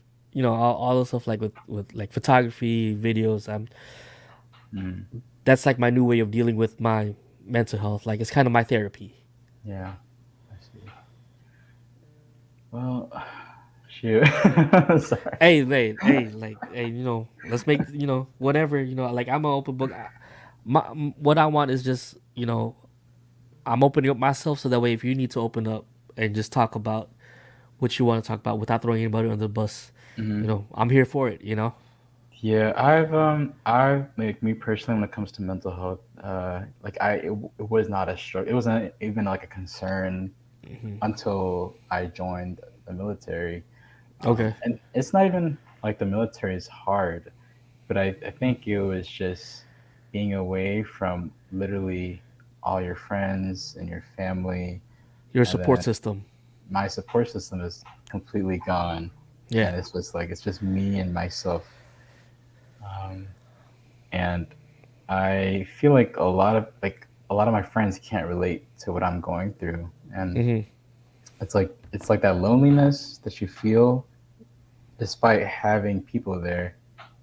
all the stuff like with like photography, videos. mm, That's like my new way of dealing with my mental health. Like it's kind of my therapy. yeah, I see. Well, shoot, sorry. Hey, let's make whatever like I'm an open book. What I want is just I'm opening up myself so that way if you need to open up and just talk about what you want to talk about without throwing anybody under the bus, Hmm. I'm here for it. Yeah, I've like me personally when it comes to mental health, like it was not a struggle. It wasn't even like a concern Hmm. until I joined the military. Okay, And it's not even like the military is hard, but I think it was just being away from literally all your friends and your family, your and support then system. my support system is completely gone, Yeah, and it's just me and myself. Um, and I feel like a lot of my friends can't relate to what I'm going through, and hmm it's like that loneliness that you feel despite having people there.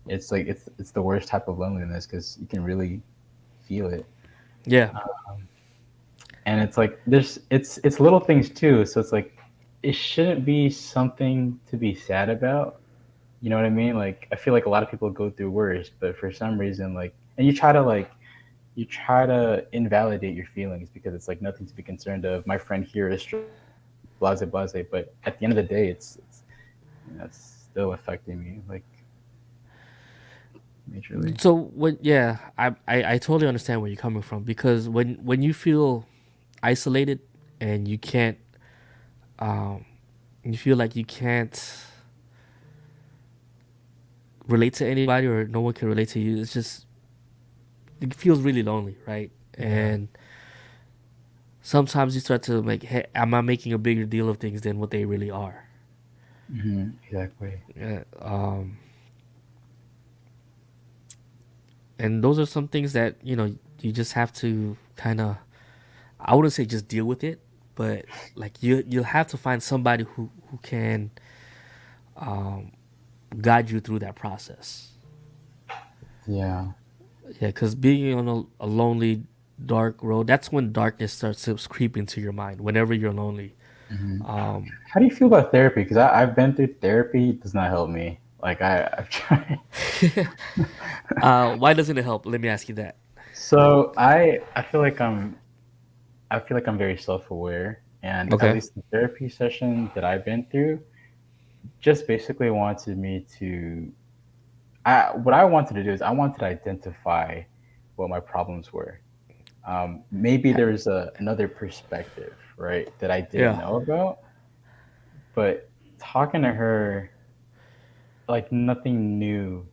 It's like it's the worst type of loneliness because you can really feel it. yeah, And it's like there's it's little things too, so it's like it shouldn't be something to be sad about. You know what I mean? Like I feel like a lot of people go through worse, but for some reason, like, and you try to invalidate your feelings because it's like nothing to be concerned of. My friend here is blase blase, but at the end of the day, it's still affecting me like majorly. so when yeah, I totally understand where you're coming from because when you feel isolated and um you feel like you can't relate to anybody or no one can relate to you, it feels really lonely, right? Yeah. And sometimes you start to like, hey, am I making a bigger deal of things than what they really are? Exactly. Yeah, and those are some things that you just have to kind of, I wouldn't say just deal with it, but like you'll have to find somebody who can um, guide you through that process. Yeah. Yeah, because being on a lonely, dark road, that's when darkness starts to creep into your mind. Whenever you're lonely, Hmm. um, How do you feel about therapy? Because I've been through therapy. It does not help me. Like I've tried. why doesn't it help? Let me ask you that. So I feel like I'm very self aware, and at Okay. least the therapy session that I've been through just basically wanted me to. What I wanted to do is I wanted to identify what my problems were. Maybe there's another perspective, right, that I didn't Yeah. know about, but talking to her, like nothing new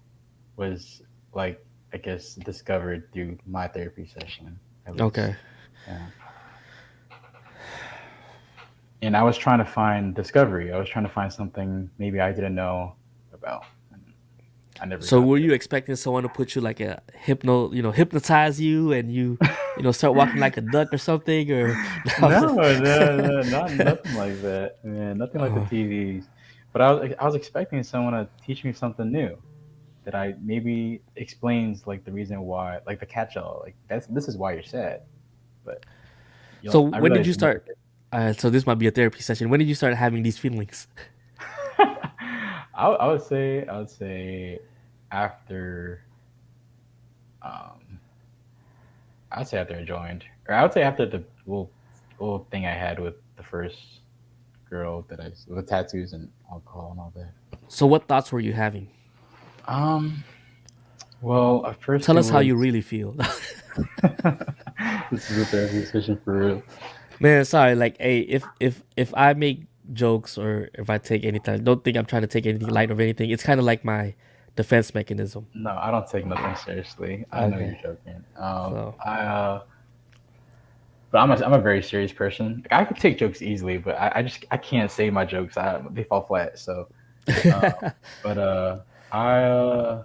was like I guess discovered through my therapy session at least. Okay. Yeah. And I was trying to find discovery. I was trying to find something maybe I didn't know about. And I never So got were you expecting someone to put you like a hypnotize you and start walking like a duck or something or no, No, no, not nothing like that. Man, nothing like the uh, TVs. But I was expecting someone to teach me something new that I maybe explains like the reason why, like the catch-all, like this is why you're sad. But so I when did you realized you never start? So this might be a therapy session. When did you start having these feelings? did. I would say after um I would say after I joined, or I would say after the little thing I had with the first. girl that I with tattoos and alcohol and all that. So what thoughts were you having? Um, well, at first Tell it us how was. you really feel. This is a therapy session for real. Man, sorry. Like, hey, if I make jokes or if I take anything, don't think I'm trying to take anything light or anything. It's kind of like my defense mechanism. No, I don't take nothing seriously. I know you're Okay, joking. so But I'm a very serious person. Like, I could take jokes easily, but I can't say my jokes. They fall flat. So, uh, but I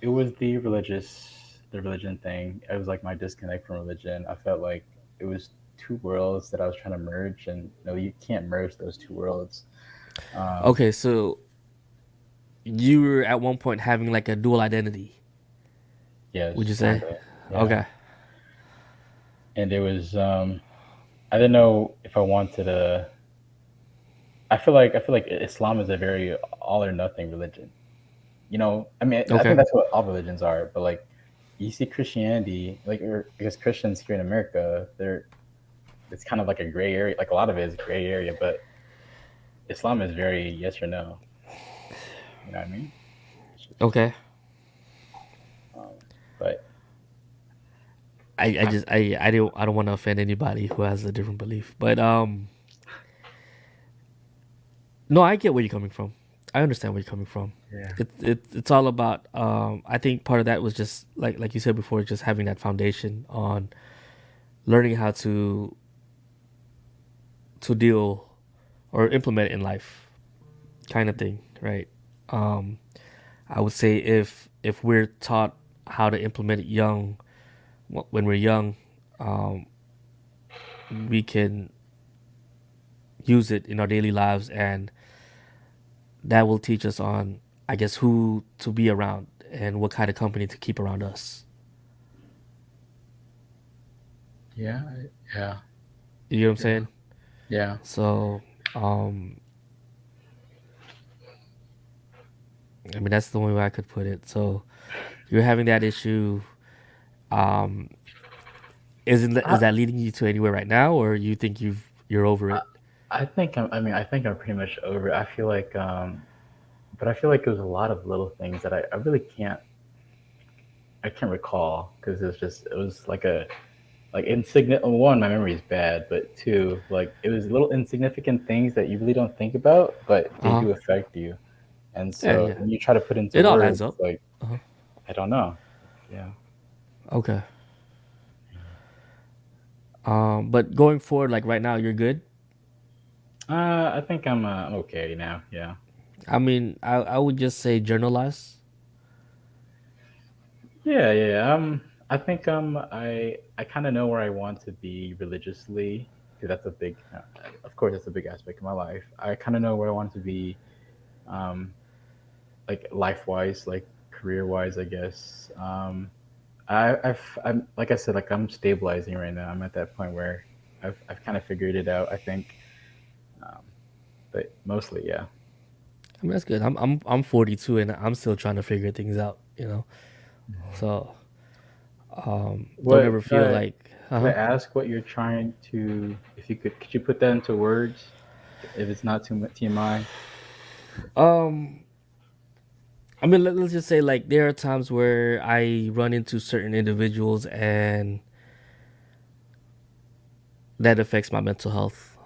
it was the religion thing. It was like my disconnect from religion. I felt like it was two worlds that I was trying to merge, and no, you can't merge those two worlds. Um, okay, so you were at one point having like a dual identity. yes, Would you say? kind of, yeah. Okay, And it was I didn't know if I wanted to. I feel like Islam is a very all or nothing religion. I mean, I think okay, that's what all religions are. But like, you see Christianity, like, or because Christians here in America, it's kind of like a gray area. Like a lot of it is gray area, but Islam is very yes or no. You know what I mean? It's just, okay. um, but I I, just I don't want to offend anybody who has a different belief, but no, I get where you're coming from. I understand where you're coming from. yeah, It's all about I think part of that was just like you said before, just having that foundation on learning how to deal or implement it in life kind of thing, right? Um I would say if we're taught how to implement it when we're young, um we can use it in our daily lives, and that will teach us on, I guess, who to be around and what kind of company to keep around us. yeah, yeah, You know what I'm yeah, saying? yeah. So, um, I mean, that's the only way I could put it. So, you're having that issue. Um, is I, that leading you to anywhere right now, or you think you're over I, it? I think I'm pretty much over it. But I feel like it was a lot of little things that I really I can't recall because it was like a like insignificant. One, my memory is bad, but two, like it was little insignificant things that you really don't think about, but they Uh huh. do affect you. And Yeah, so yeah. when you try to put into It all words, adds up. like Uh huh. I don't know, yeah. Okay. But going forward, like right now, you're good. I think I'm okay now. Yeah, I mean, I would just say journalize. yeah, yeah. Yeah. I think I kind of know where I want to be religiously because that's a big, of course, that's a big aspect of my life. I kind of know where I want to be, um, like life wise, like career wise, I guess. I'm like I said, like I'm stabilizing right now. I'm at that point where I've kind of figured it out. I think, um, but mostly, yeah. I mean, that's good. I'm 42 and I'm still trying to figure things out. So don't What ever feel like, uh could I huh. ask? What you're trying to? If you could you put that into words? If it's not too much TMI. Um, I mean, let's just say like there are times where I run into certain individuals and that affects my mental health,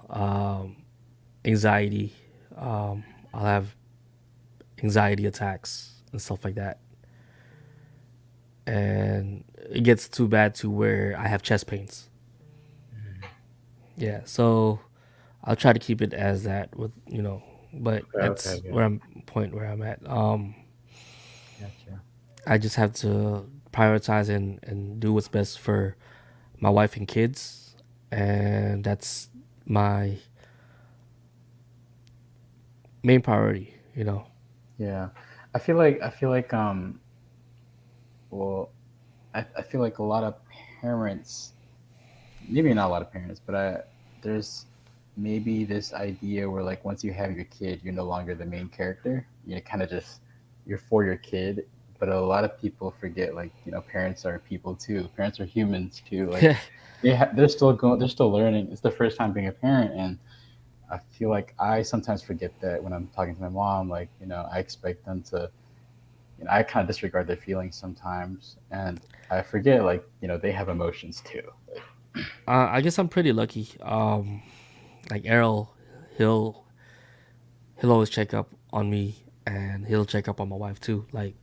anxiety. I'll have anxiety attacks and stuff like that, and it gets too bad to where I have chest pains. Yeah, so I'll try to keep it as that but Okay, okay, that's okay. where I'm at. Gotcha. I just have to prioritize and do what's best for my wife and kids, and that's my main priority. Yeah, I feel like well I feel like a lot of parents, maybe not a lot of parents, but there's maybe this idea where like once you have your kid, you're no longer the main character. You kind of just you're for your kid. But a lot of people forget like parents are people too. Parents are humans too. Like they're still going, they're still learning. It's the first time being a parent, and I feel like I sometimes forget that when I'm talking to my mom. Like, I expect them to, I kind of disregard their feelings sometimes, and I forget, like, they have emotions too. Like, I guess I'm pretty lucky. Like Errol, he'll he'll always check up on me, and he'll check up on my wife too. Like,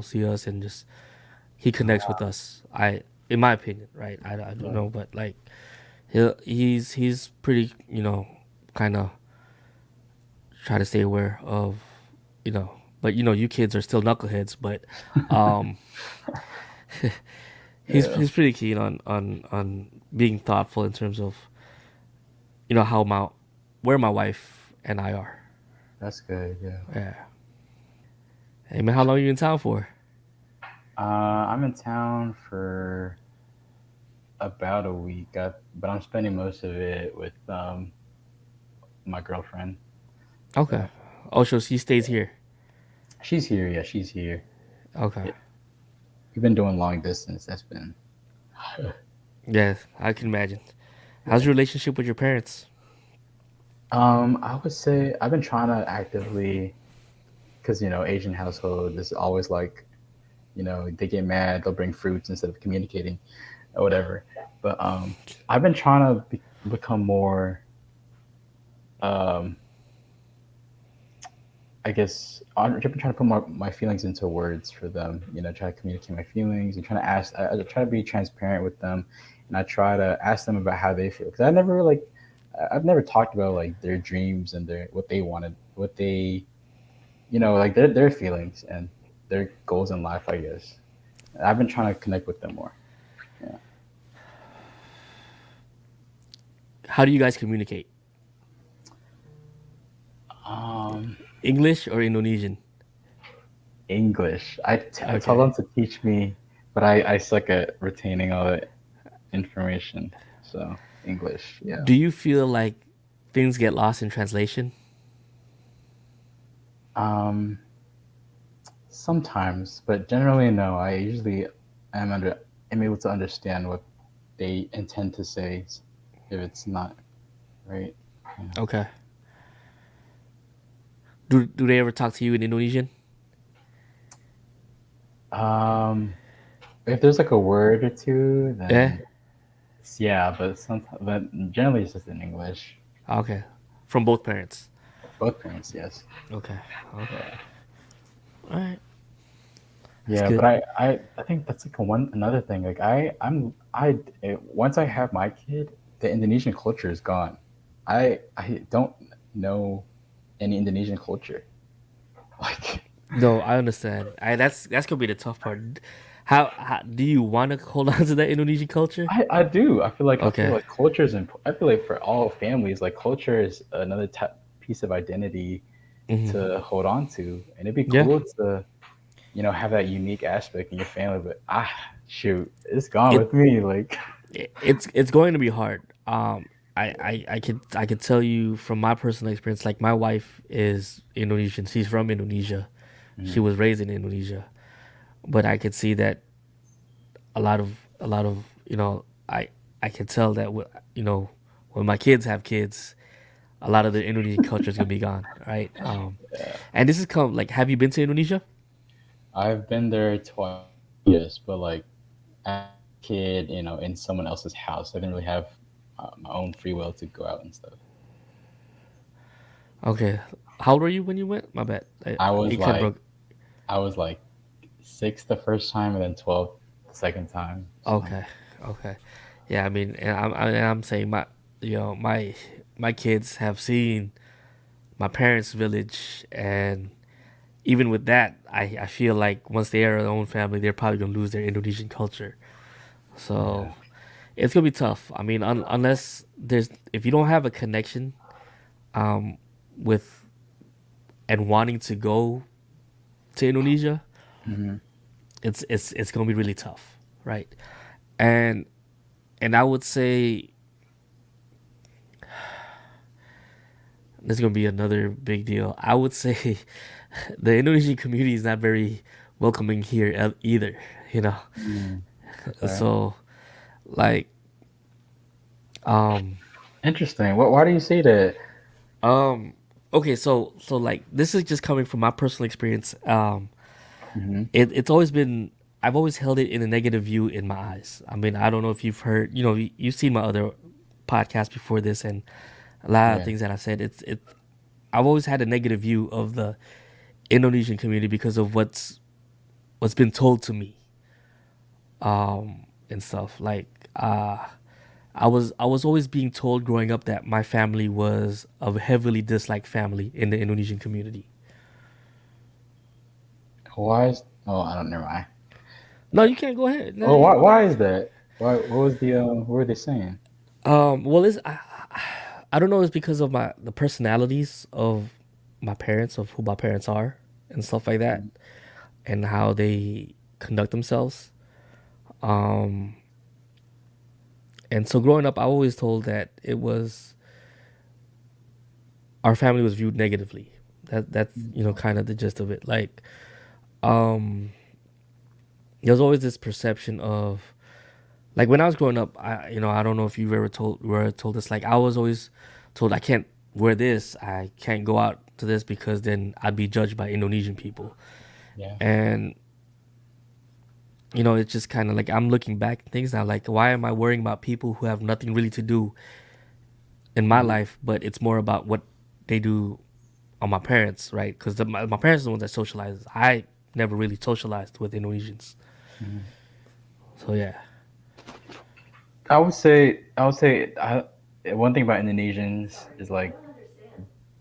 see us and just he connects with us. In my opinion, right? I don't right, know, but like he's pretty, kind of try to stay aware of, but you kids are still knuckleheads, but um, yeah, he's pretty keen on being thoughtful in terms of how where my wife and I are. that's good. Yeah. Yeah. Hey man, how long are you in town for? I'm in town for about a week, but I'm spending most of it with my girlfriend. Okay. So Oh, so she stays here. she's here. Yeah, she's here. Okay. Yeah, we've been doing long distance. That's been Yeah, I can imagine. How's yeah. your relationship with your parents? I would say I've been trying to actively, because Asian household is always like, they get mad, they'll bring fruits instead of communicating or whatever. But I've been trying to become more, um, I guess, I've been trying to put my feelings into words for them. Try to communicate my feelings and trying to ask. I try to be transparent with them, and I try to ask them about how they feel, because I've never talked about like their dreams and their what they wanted, what they, like their feelings and their goals in life. I guess I've been trying to connect with them more. Yeah. How do you guys communicate? Um, English or Indonesian? English. I tell Okay. them to teach me, but I suck at retaining all the information. So English, yeah. Do you feel like things get lost in translation? Um, Sometimes, but generally no. I usually am able to understand what they intend to say if it's not right. Yeah. Okay. Do they ever talk to you in Indonesian? Um, if there's like a word or two, Yeah. then yeah, but generally it's just in English. Okay. From both parents. Both parents, yes. Okay. Okay. Yeah. All right. That's Yeah, but good. I think that's like another thing. Like once I have my kid, the Indonesian culture is gone. I don't know any Indonesian culture. Like No, I understand. That's gonna be the tough part. How do you want to hold on to that Indonesian culture? I do. I feel Okay. like culture is I feel like for all families, like culture is another piece of identity Hmm. to hold on to, and it'd be Yeah. cool to have that unique aspect in your family. But shoot, it's gone It with me. Like it's going to be hard. I could tell you from my personal experience. Like my wife is Indonesian. She's from Indonesia. She Mhm. was raised in Indonesia, but I could see that a lot of I can tell that when my kids have kids, a lot of the Indonesian culture is gonna be gone, right? And this is come like, have you been to Indonesia? I've been there twice, yes, but like as a kid, in someone else's house. I didn't really have my own free will to go out and stuff. Okay, how old were you when you went? My bad. I was It kind of like broke. I was like 6 the first time and then 12 the second time. So Okay, okay, yeah. I mean, and I'm saying my kids have seen my parents' village, and even with that, I feel like once they are their own family, they're probably gonna lose their Indonesian culture. So yeah. it's gonna be tough. I mean, unless there's if you don't have a connection um, with and wanting to go to Indonesia, Hmm. it's gonna be really tough, right? And and I would say this is gonna be another big deal. I would say the Indonesian community is not very welcoming here either. You know, Mm, okay. so like um Interesting. Why do you say that? Um. Okay. So like this is just coming from my personal experience. Hmm. It's always been. I've always held it in a negative view in my eyes. I mean, I don't know if you've heard. You've seen my other podcast before this, and a lot of Yeah. things that I said. It. I've always had a negative view of the Indonesian community because of what's been told to me, and stuff like. I was always being told growing up that my family was a heavily disliked family in the Indonesian community. Why is? Oh, I don't know why. No, you can't go ahead. Oh, why is that? Why? What was the? What were they saying? Well, I don't know. It's because of the personalities of my parents, of who my parents are, and stuff like that, and how they conduct themselves. Um, and so growing up, I always told that it was our family was viewed negatively. That's kind of the gist of it. Like, um, there's always this perception of like when I was growing up. I don't know if you've ever were told this. Like I was always told I can't wear this. I can't go out to this because then I'd be judged by Indonesian people. Yeah. And it's just kind of like I'm looking back at things now. Like why am I worrying about people who have nothing really to do in my Hmm. life, but it's more about what they do on my parents, right? Because my parents are the ones that socialize. I never really socialized with Indonesians. Hmm. So yeah. One thing about Indonesians is like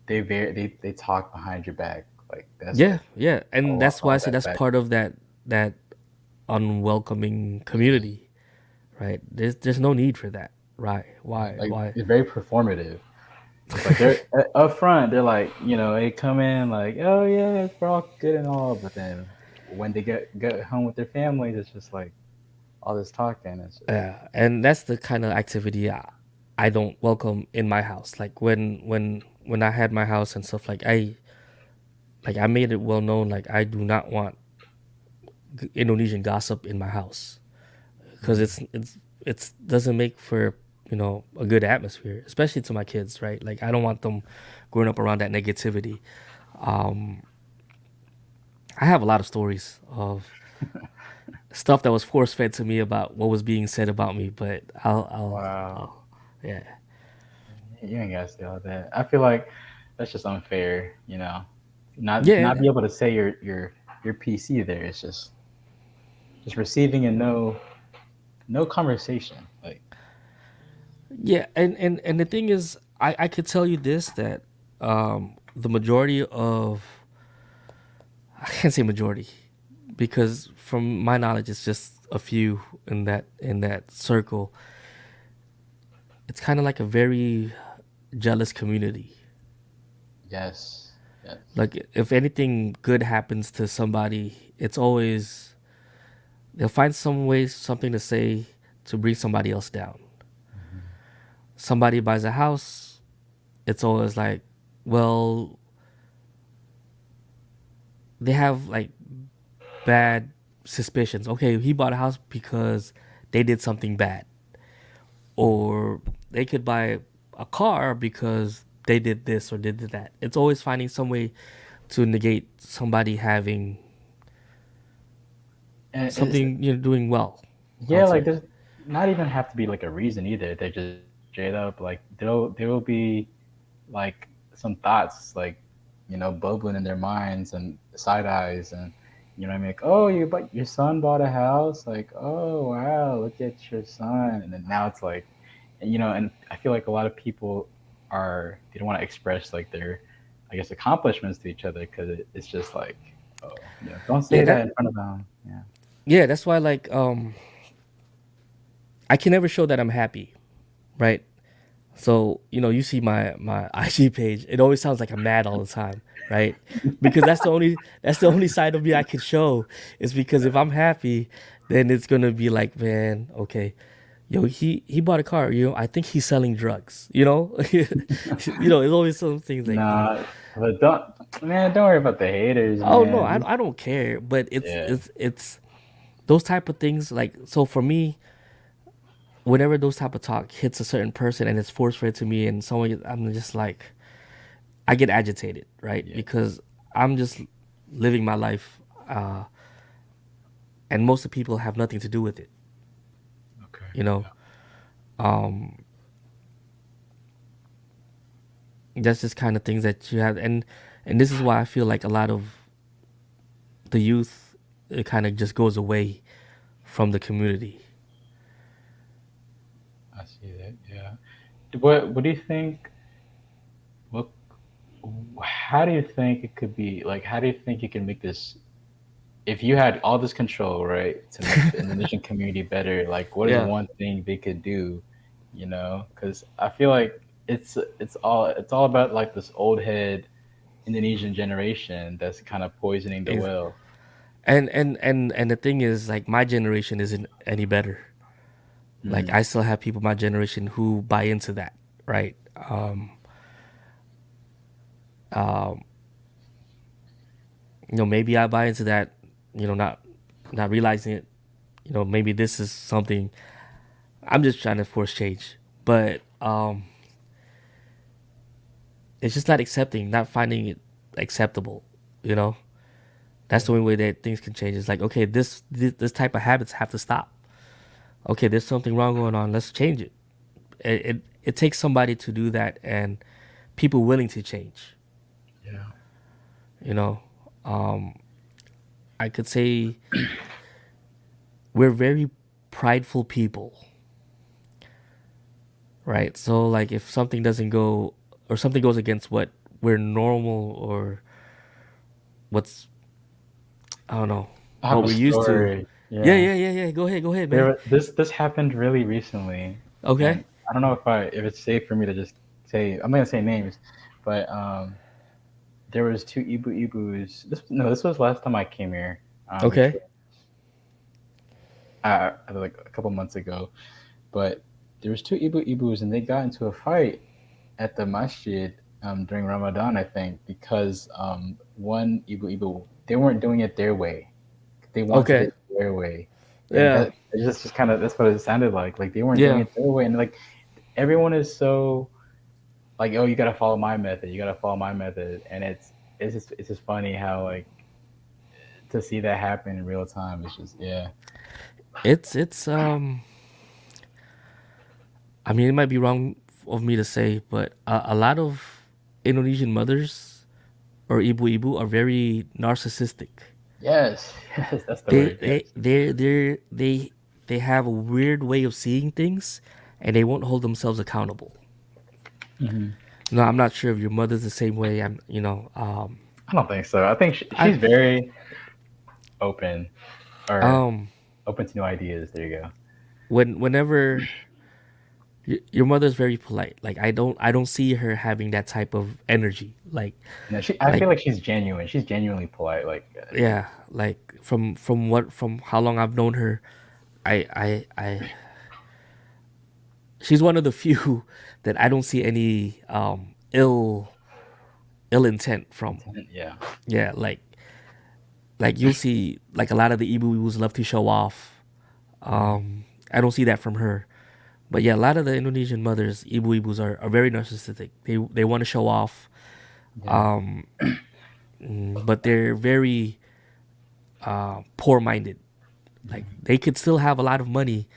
they talk behind your back. Like that's Yeah, like yeah, and that's why I all say that that's back. part of that unwelcoming community, right? There's no need for that, right? Why Like why? it's very performative. It's like they're up front. They're like, they come in like, oh yeah, we're all good and all, but then when they get home with their families, it's just like all this talking. It's just Yeah, and that's the kind of activity I don't welcome in my house. Like when I had my house and stuff, like I made it well known. Like I do not want Indonesian gossip in my house because Mhm. it's doesn't make for a good atmosphere, especially to my kids, right? Like I don't want them growing up around that negativity. Um, I have a lot of stories of stuff that was force fed to me about what was being said about me, but wow. yeah, You ain't gotta say all that. I feel like that's just unfair. Not yeah, be able to say your PC there. It's just receiving and no conversation. Like yeah. And the thing is, I could tell you this that the majority of I can't say majority because from my knowledge, it's just a few in that circle. It's kind of like a very jealous community. yes, yes. Like if anything good happens to somebody, it's always they'll find some way, something to say to bring somebody else down. Mhm. Somebody buys a house, it's always like, well, they have like bad suspicions. Okay, he bought a house because they did something bad, or they could buy a car because they did this or did that. It's always finding some way to negate somebody having And it's something doing well. I yeah, would like say. there's not even have to be like a reason either. They're just straight up like there will be like some thoughts like bubbling in their minds and side eyes and what I mean, like, oh, your son bought a house, like, oh wow, look at your son. And then now it's like, and I feel like a lot of people they don't want to express like their, I guess, accomplishments to each other because it's just like, oh, don't Yeah, say that in front of them. Yeah. yeah. That's why like I can never show that I'm happy, right? So you see my IG page. It always sounds like I'm mad all the time, right? Because that's the only side of me I can show. Is because if I'm happy, then it's gonna be like, man, okay, yo, he bought a car. I think he's selling drugs. It's always some things like that. Nah, but don't worry about the haters, Oh no, I man. I don't care. But it's Yeah. it's it's those type of things. Like so for me, whenever those type of talk hits a certain person and it's force fed to me, and someone, I'm just like, I get agitated, right? Yeah. Because I'm just living my life, uh, and most of the people have nothing to do with it. Okay. You know, Yeah. um, that's just kind of things that you have, and this is why I feel like a lot of the youth, it kind of just goes away from the community. I see that. Yeah. What do you think? What How do you think it could be like? How do you think you can make this? If you had all this control, right, to make the Indonesian community better, like what is Yeah, one thing they could do? Because I feel like it's all about like this old head Indonesian generation that's kind of poisoning the ex- well. and the thing is, like, my generation isn't any better. Like, Mm, I still have people my generation who buy into that, right? Um, maybe I buy into that, not realizing it. Maybe this is something I'm just trying to force change, but it's just not accepting, not finding it acceptable. You know, that's the yeah, only way that things can change. It's like, okay, this type of habits have to stop. Okay, there's something wrong going on. Let's change it. It takes somebody to do that, and people willing to change. yeah, You know, um, I could say we're very prideful people, right? So, like, if something doesn't go, or something goes against what we're normal, or what's, I don't know, I have what a we're used to. story. Yeah, Yeah. yeah, yeah, yeah. Go ahead, man. This happened really recently, Okay, and I don't know if it's safe for me to just say. I'm not gonna say names, but there was two Ibus. This was last time I came here, which okay, was like a couple months ago. But there was two Ibus, and they got into a fight at the masjid during Ramadan, I think, because one Ibu they weren't doing it their way. They wanted okay. it their way, and Yeah, that it's just kind of that's what it sounded like. Like they weren't doing yeah. it their way, and like everyone is so like, oh, you gotta follow my method, you gotta follow my method, and it's just funny how like to see that happen in real time. It's just yeah, It's. I mean, it might be wrong of me to say, but a lot of Indonesian mothers or ibu-ibu are very narcissistic. yes, yes, that's the They word. they Yes, they they they have a weird way of seeing things, and they won't hold themselves accountable. hmm No, I'm not sure if your mother's the same way. I don't think so. I think I she's very open or um open to new ideas. There you go. whenever your mother's very polite. Like, I don't see her having that type of energy. No, I Like feel like she's genuine. She's genuinely polite. Like, yeah, like from how long I've known her, I she's one of the few that I don't see any ill intent from. yeah, Yeah, like you'll see, like, a lot of the Ibus love to show off. I don't see that from her. But yeah, a lot of the Indonesian mothers, Ibus, are very narcissistic. They want to show off, yeah, but they're very poor minded. Like, they could still have a lot of money,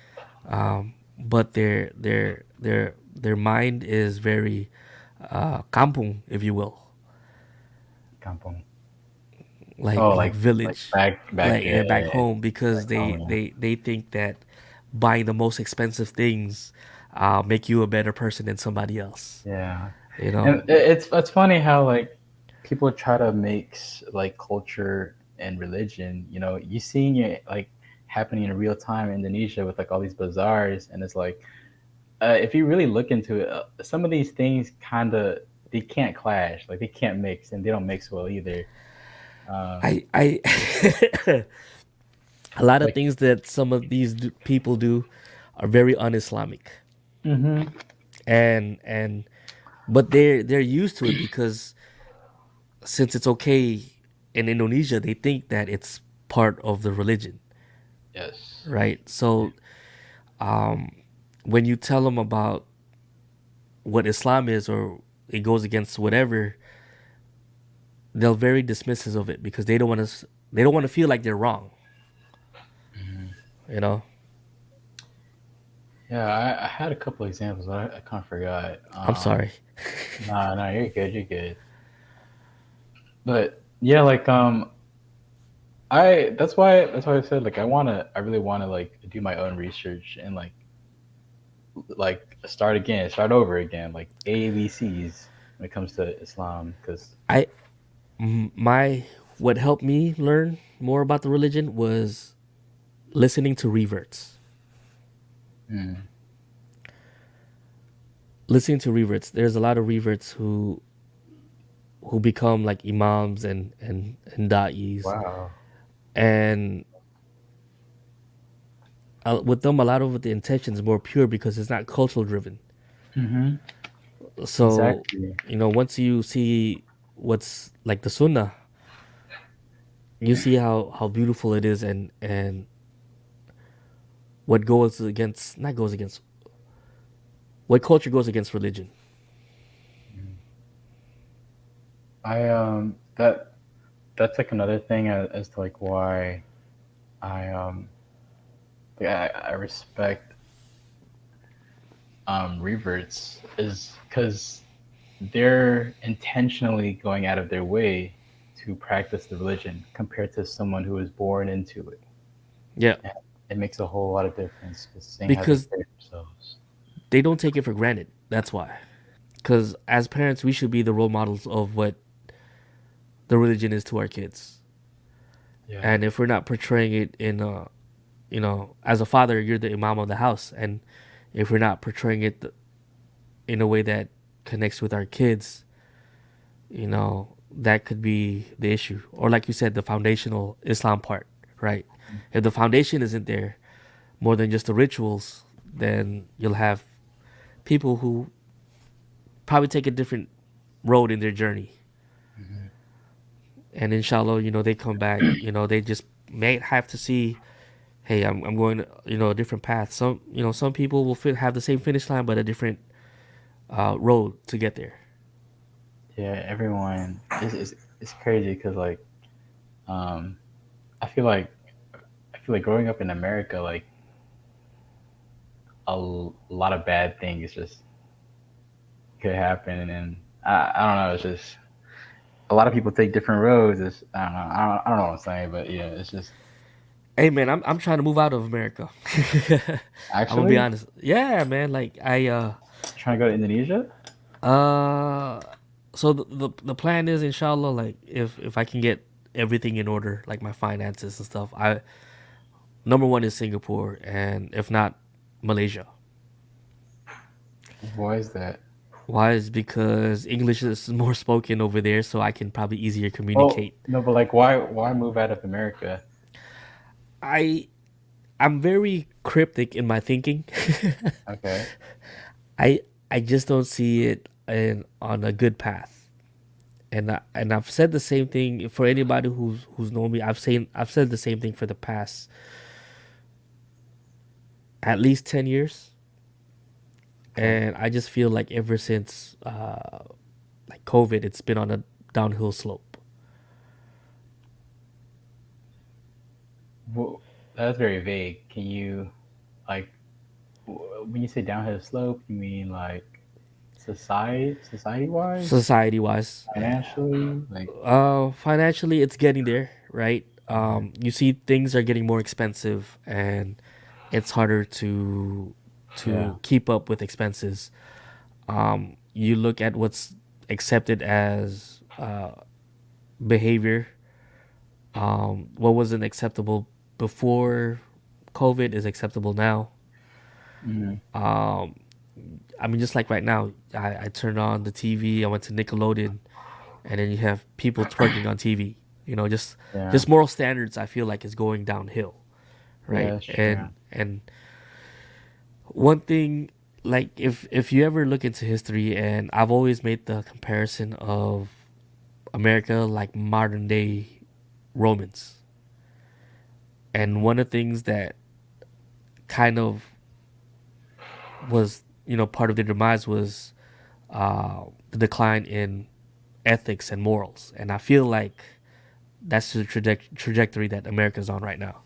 but their mind is very kampung, if you will, kampong. like Oh, like like village, back like, yeah, yeah, back yeah, yeah, home, because back they home. Yeah. they they think that buying the most expensive things make you a better person than somebody else. Yeah, You and know, it's funny how like people try to mix like culture and religion. You seeing it like happening in real time in Indonesia with like all these bazaars, and it's like if you really look into it, some of these things kind of they can't clash, like they can't mix, and they don't mix well either. Um, I a lot of like, things that some of these people do are very un-Islamic, hmm and but they're used to it because since it's okay in Indonesia, they think that it's part of the religion, yes, right? So when you tell them about what Islam is, or it goes against whatever, they're very dismissive of it because they don't want to feel like they're wrong. Mhm. You know. Yeah, I had a couple examples, but I kind of forgot. I'm sorry. Nah, nah, you're good, you're good. But yeah, like I that's why I said like I really wanna like do my own research and like start over again, like ABCs when it comes to Islam, because I my what helped me learn more about the religion was listening to reverts. mm, Listening to reverts. There's a lot of reverts who become like imams and da'is, wow, and with them a lot of the intention is more pure because it's not cultural driven. hmm, So exactly, once you see what's like the sunnah, you see how beautiful it is, and what goes against not goes against what culture goes against religion. I that's like another thing as to like why I like I respect reverts is because they're intentionally going out of their way to practice the religion compared to someone who is born into it. Yeah, And it makes a whole lot of difference just seeing how they because carry themselves. they don't take it for granted. That's why. Because as parents, we should be the role models of what the religion is to our kids. Yeah. And if we're not portraying it in as a father, you're the imam of the house, and if we're not portraying it in a way that connects with our kids, that could be the issue. Or like you said, the foundational Islam part, right? If the foundation isn't there, more than just the rituals, then you'll have people who probably take a different road in their journey. Hmm. And inshallah, they come back, they just may have to see, hey, I'm going a different path. Some people will have the same finish line, but a different road to get there. Yeah, everyone it's crazy because like um I feel like I feel like growing up in America, like lot of bad things just could happen, and I don't know. It's just a lot of people take different roads. It's, I don't know. I don't know what I'm saying, but yeah, it's just Hey man, I'm trying to move out of America. I'm gonna be actually honest. Yeah, man. Like trying to go to Indonesia. uh so the plan is inshallah, like if I can get everything in order, like my finances and stuff, I number one is Singapore, and if not, Malaysia. Why is that? Why is because English is more spoken over there, so I can probably easier Well, communicate. no, but like, why move out of America? I I'm very cryptic in my thinking. Okay. I I just don't see it on a good path. And I've said the same thing for anybody who's known me. I've said the same thing for the past at least 10 years, Okay. and I just feel like ever since like COVID, it's been on a downhill slope. Well, that's very vague. Can you like when you say downhill slope, you mean like society wise, Society wise, financially, like financially, it's getting there, right? okay. You see, things are getting more expensive, and it's harder Yeah. to keep up with expenses. You look at what's accepted as behavior. What wasn't acceptable before COVID is acceptable now. Mm, Um, I mean, just like right now, I turned on the TV. I went to Nickelodeon, and then you have people twerking on TV. yeah. Just moral standards. I feel like is going downhill, Yeah, right? that's true. And one thing, like if you ever look into history, and I've always made the comparison of America like modern day Romans, and one of the things that kind of was part of their demise was the decline in ethics and morals. And I feel like that's the trajectory that America's on right now.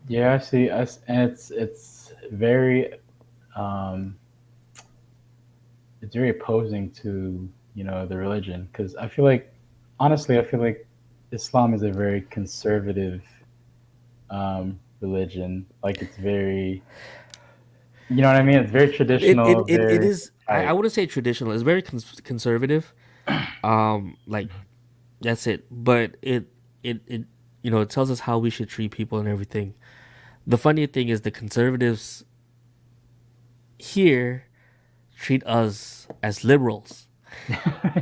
Yeah, I see. And it's very um, it's very opposing to the religion because I feel like honestly I feel like Islam is a very conservative religion. Like it's very you know what I mean. It's very traditional, It very is. I tight. wouldn't say traditional. It's very conservative. Like that's it. But it it tells us how we should treat people and everything. The funny thing is the conservatives here treat us as liberals,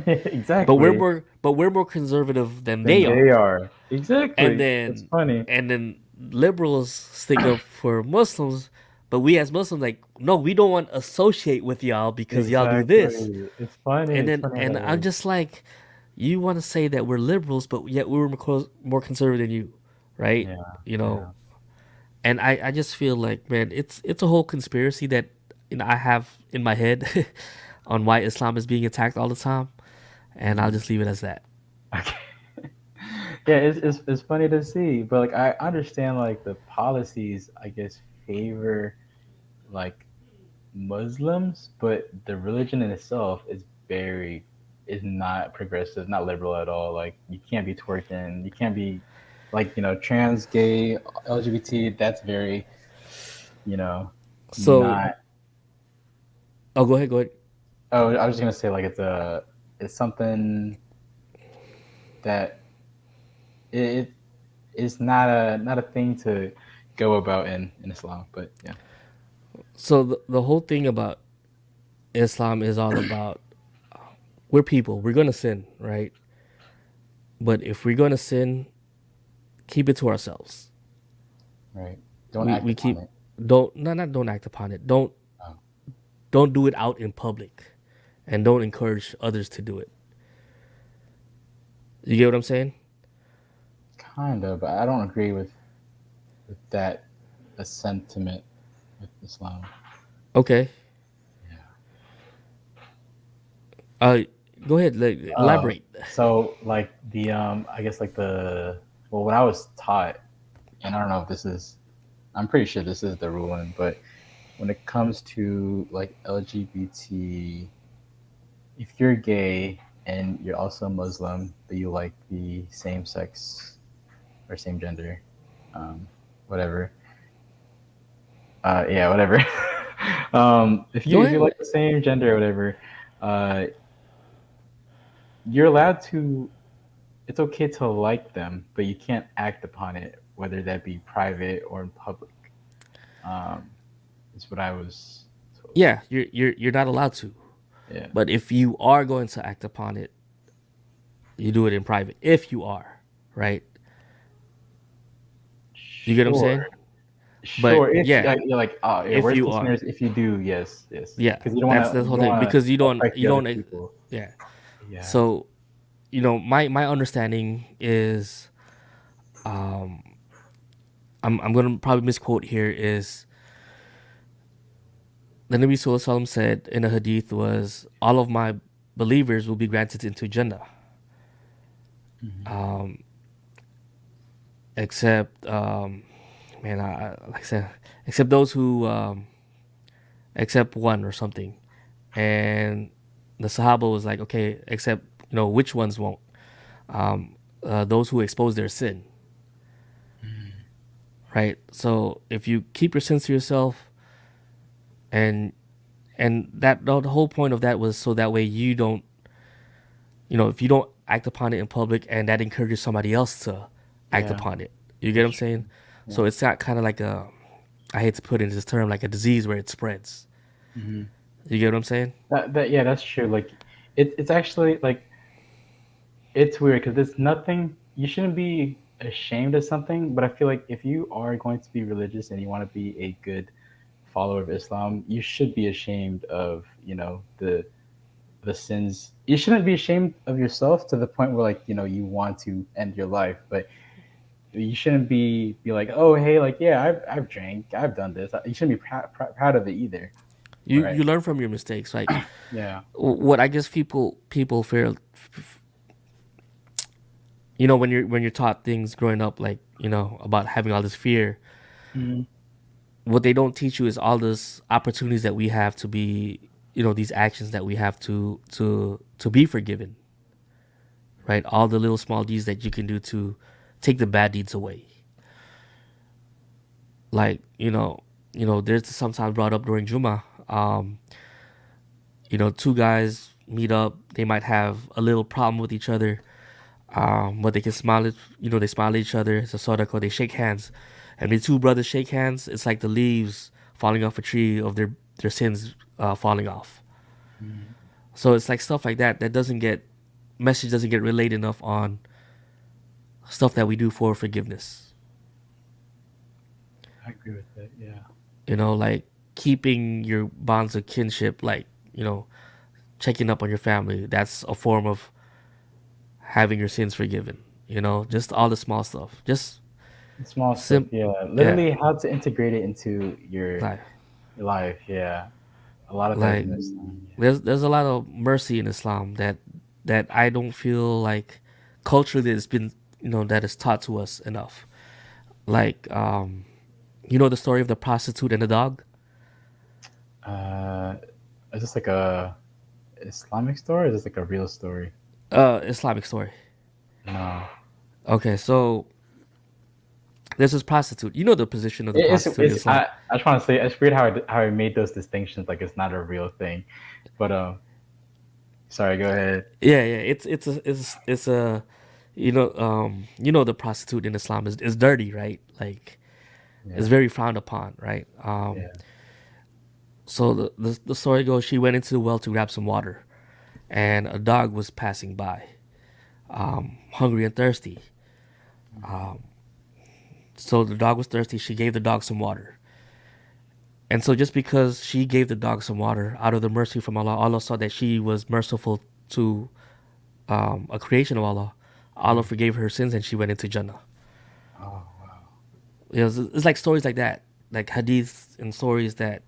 Exactly. but we're more conservative than Than they they are. are. And Exactly. It's funny. then liberals stick up for Muslims, but we as Muslims like no, we don't want to associate with y'all because y'all do this. Exactly. It's funny. And It's then funny how and that I'm works. just like, you want to say that we're liberals, but yet we were more conservative than you, right? Yeah. You know, Yeah. and I just feel like man, it's a whole conspiracy that I have in my head on why Islam is being attacked all the time, and I'll Mhm. just leave it as that. Okay. Yeah, it's funny to see, but like I understand like the policies I guess favor like Muslims, but the religion in itself is not progressive, not liberal at all. Like you can't be twerking, you can't be like trans, gay, LGBT. That's very you know So, not. oh, go ahead, go ahead. Oh, I was just gonna say like it's something that it is not a thing to go about in Islam. But yeah, So the whole thing about Islam is all about we're people, we're gonna sin, right? But if we're gonna sin, keep it to ourselves. right. Don't We act we upon keep it. don't not don't act upon it. Oh, Don't do it out in public, and don't encourage others to do it. You get what I'm saying? kind of, but I don't agree with that a sentiment with Islam. Okay. Yeah. Uh, Go ahead. Like, Oh, elaborate. so like the I guess like the well, when I was taught, and I don't know if this is, I'm pretty sure this is the ruling, but when it comes to like LGBT, if you're gay and you're also Muslim, but you like the same sex or same gender, um, whatever, yeah, whatever. Go If you like ahead. the same gender or whatever, uh, you're allowed to. It's okay to like them, but you can't act upon it, whether that be private or in public. Um, is what I was told. Yeah, you're not allowed to. Yeah. But if you are going to act upon it, you do it in private. If you are, right? You get what I'm Sure. saying? But Sure. If yeah, you're like, yeah, if worst you case are, scenario is if you do, yes, yes, yeah, because that's the you whole don't thing want because to affect you the other don't, people. yeah. Yeah. So my understanding is, um, I'm gonna probably misquote here is the Nabi Sallallahu Alaihi Wasallam said in a hadith was all of my believers will be granted into Jannah, Hmm. except man, like I said, except those who except one or something, and the Sahaba was like, okay, except which ones won't? Those who expose their sin, right? So if you keep your sins to yourself, and that the whole point of that was so that way you don't, if you don't act upon it in public, and that encourages somebody else to act Yeah, upon it. You get what that's I'm saying? true. So Yeah. it's not kind of like a, I hate to put in this term, like a disease where it spreads. Hmm. You get what I'm saying? That yeah, that's true. Like, it's actually like it's weird because it's nothing. You shouldn't be ashamed of something, but I feel like if you are going to be religious and you want to be a good follower of Islam, you should be ashamed of the sins. You shouldn't be ashamed of yourself to the point where like you want to end your life, but you shouldn't be like, oh hey, like yeah, I've drank, I've done this. You shouldn't be proud of it either. Right. you learn from your mistakes. Like Yeah. what I guess people fear, when you're taught things growing up, like about having all this fear. Mhm. What they don't teach you is all these opportunities that we have to be, these actions that we have to be forgiven, right? All the little small deeds that you can do to take the bad deeds away. Like there's sometimes brought up during Juma. Two guys meet up. They might have a little problem with each other, but they can smile at they smile at each other. It's a sadaqa. They shake hands, and the two brothers shake hands. It's like the leaves falling off a tree of their sins falling off. Mhm. So it's like stuff like that that doesn't get message doesn't get relayed enough on stuff that we do for forgiveness. I agree with that. Yeah. Like keeping your bonds of kinship, like checking up on your family. That's a form of having your sins forgiven. Just all the small stuff. Just Small stuff. sim, Yeah. yeah. Literally, how to integrate it into Like your life. Yeah. A lot of that is like missed. Yeah. there's a lot of mercy in Islam that I don't feel like culturally it's been that is taught to us enough. Like the story of the prostitute and the dog. Uh, is this like a Islamic story? Or is this like a real story? Islamic story. No. Okay, so there's this prostitute. You know the position of the prostitute in It's Islam. I just want to say it's weird how I made those distinctions like it's not a real thing, but sorry, go ahead. Yeah. It's a the prostitute in Islam is dirty, right? Like it's Yeah. very frowned upon, right? Yeah. So the story goes, she went into the well to grab some water, and a dog was passing by, hungry and thirsty. So the dog was thirsty. She gave the dog some water. And so just because she gave the dog some water out of the mercy from Allah, Allah saw that she was merciful to a creation of Allah. Allah Mm. forgave her sins and she went into Jannah. Oh wow. It's like stories like that, like hadiths and stories that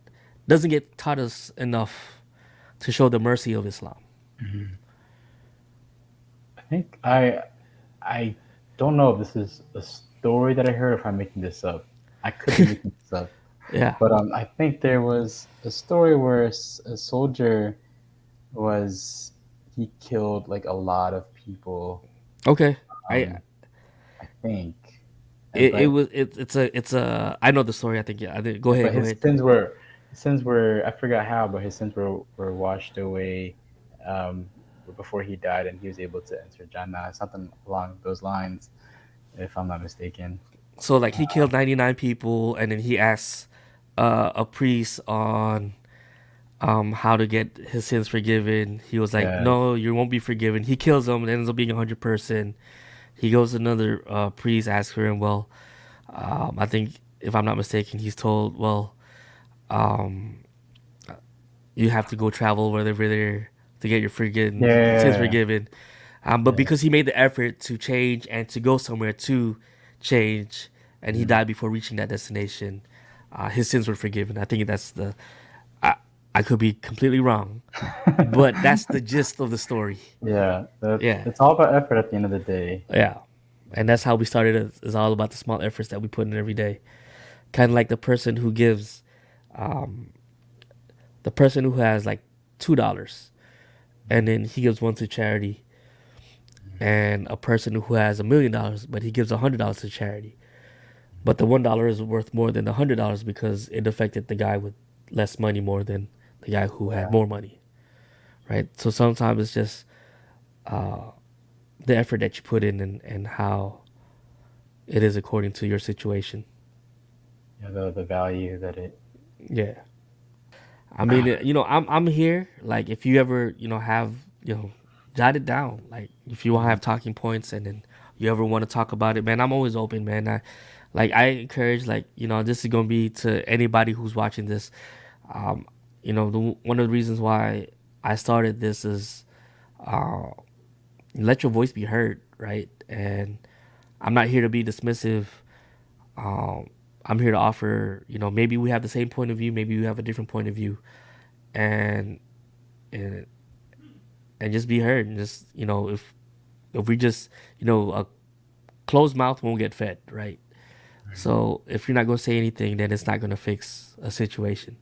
doesn't get taught us enough to show the mercy of Islam. Mhm. I think I don't know if this is a story that I heard or if I'm making this up. I could be making this up, Yeah. but I think there was a story where a soldier was he killed like a lot of people. Okay. I Um, I think, it but was it's a I know the story. I think, yeah. I think, go ahead. but Go his ahead. sins were I forgot how, but his sins were washed away um, before he died, and he was able to enter Jannah, something along those lines, if I'm not mistaken. So like he killed 99 people and then he asked a priest on how to get his sins forgiven. He was like, Yes. "No, you won't be forgiven." He kills him and ends up being 100%. He goes to another priest, asks for him. Well, I think if I'm not mistaken, he's told, "Well, um, you have to go travel wherever there to get your forgiven sins Yeah. forgiven." But Yeah. because he made the effort to change and to go somewhere to change, and he Mhm. died before reaching that destination, his sins were forgiven. I think that's the. I, I could be completely wrong, but that's the gist of the story. Yeah. Yeah, It's all about effort at the end of the day. yeah, and that's how we started. It's all about the small efforts that we put in every day. Kind of like the person who gives, the person who has like $2, and then he gives one to charity, and a person who has $1 million, but he gives $100 to charity. But the $1 is worth more than $100 because it affected the guy with less money more than the guy who had Yeah. more money, right? So sometimes it's just the effort that you put in and how it is according to your situation. Yeah. The value that it. Yeah, I mean, I'm here. Like, if you ever, have, jot it down. Like, if you want to have talking points, and then you ever want to talk about it, man, I'm always open, man. I encourage, like, this is gonna be to anybody who's watching this. Um, one of the reasons why I started this is let your voice be heard, right? And I'm not here to be dismissive. Um, I'm here to offer, maybe we have the same point of view, maybe we have a different point of view, and and and just be heard. And just if we just a closed mouth won't get fed, right? So if you're not gonna say anything, then it's not gonna fix a situation.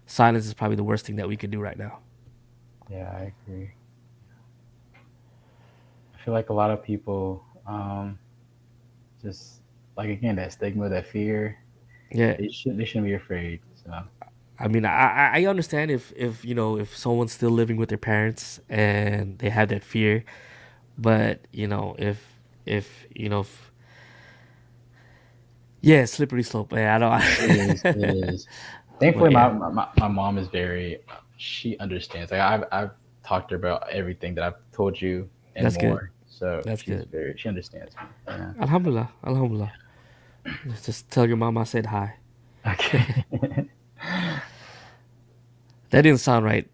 Silence is probably the worst thing that we could do right now. Yeah, I agree. I feel like a lot of people just like again that stigma, that fear. Yeah, They shouldn't be afraid. So I mean, I understand if if someone's still living with their parents and they have that fear, but if yeah, slippery slope. Man, it is. I It don't. is. But Thankfully, yeah, my mom is very. She understands. Like I've talked to her about everything that I've told you and that's good. more. So That's good. she understands me. Yeah. Alhamdulillah, alhamdulillah. Just tell your mom I said hi. Okay. That didn't sound right.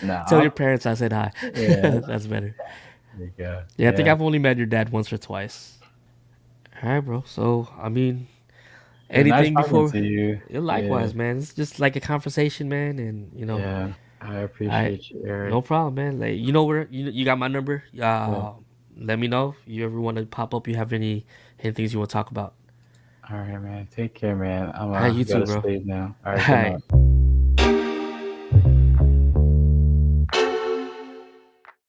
No, Tell your parents I said hi. yeah. That's better. There you go. Yeah, I think Yeah. I've only met your dad once or twice. All right, bro. So, I mean, It was nice anything talking before? to you. Yeah, Yeah. likewise, man. It's just like a conversation, man. And Yeah. I I appreciate you, no Eric. problem, man. Like where you got my number. Yeah. Let me know if you ever want to pop up. You have any things you want to talk about? All right, man. Take care, man. I'm All right, you go too, to bro. sleep now. All All right. Good right. night.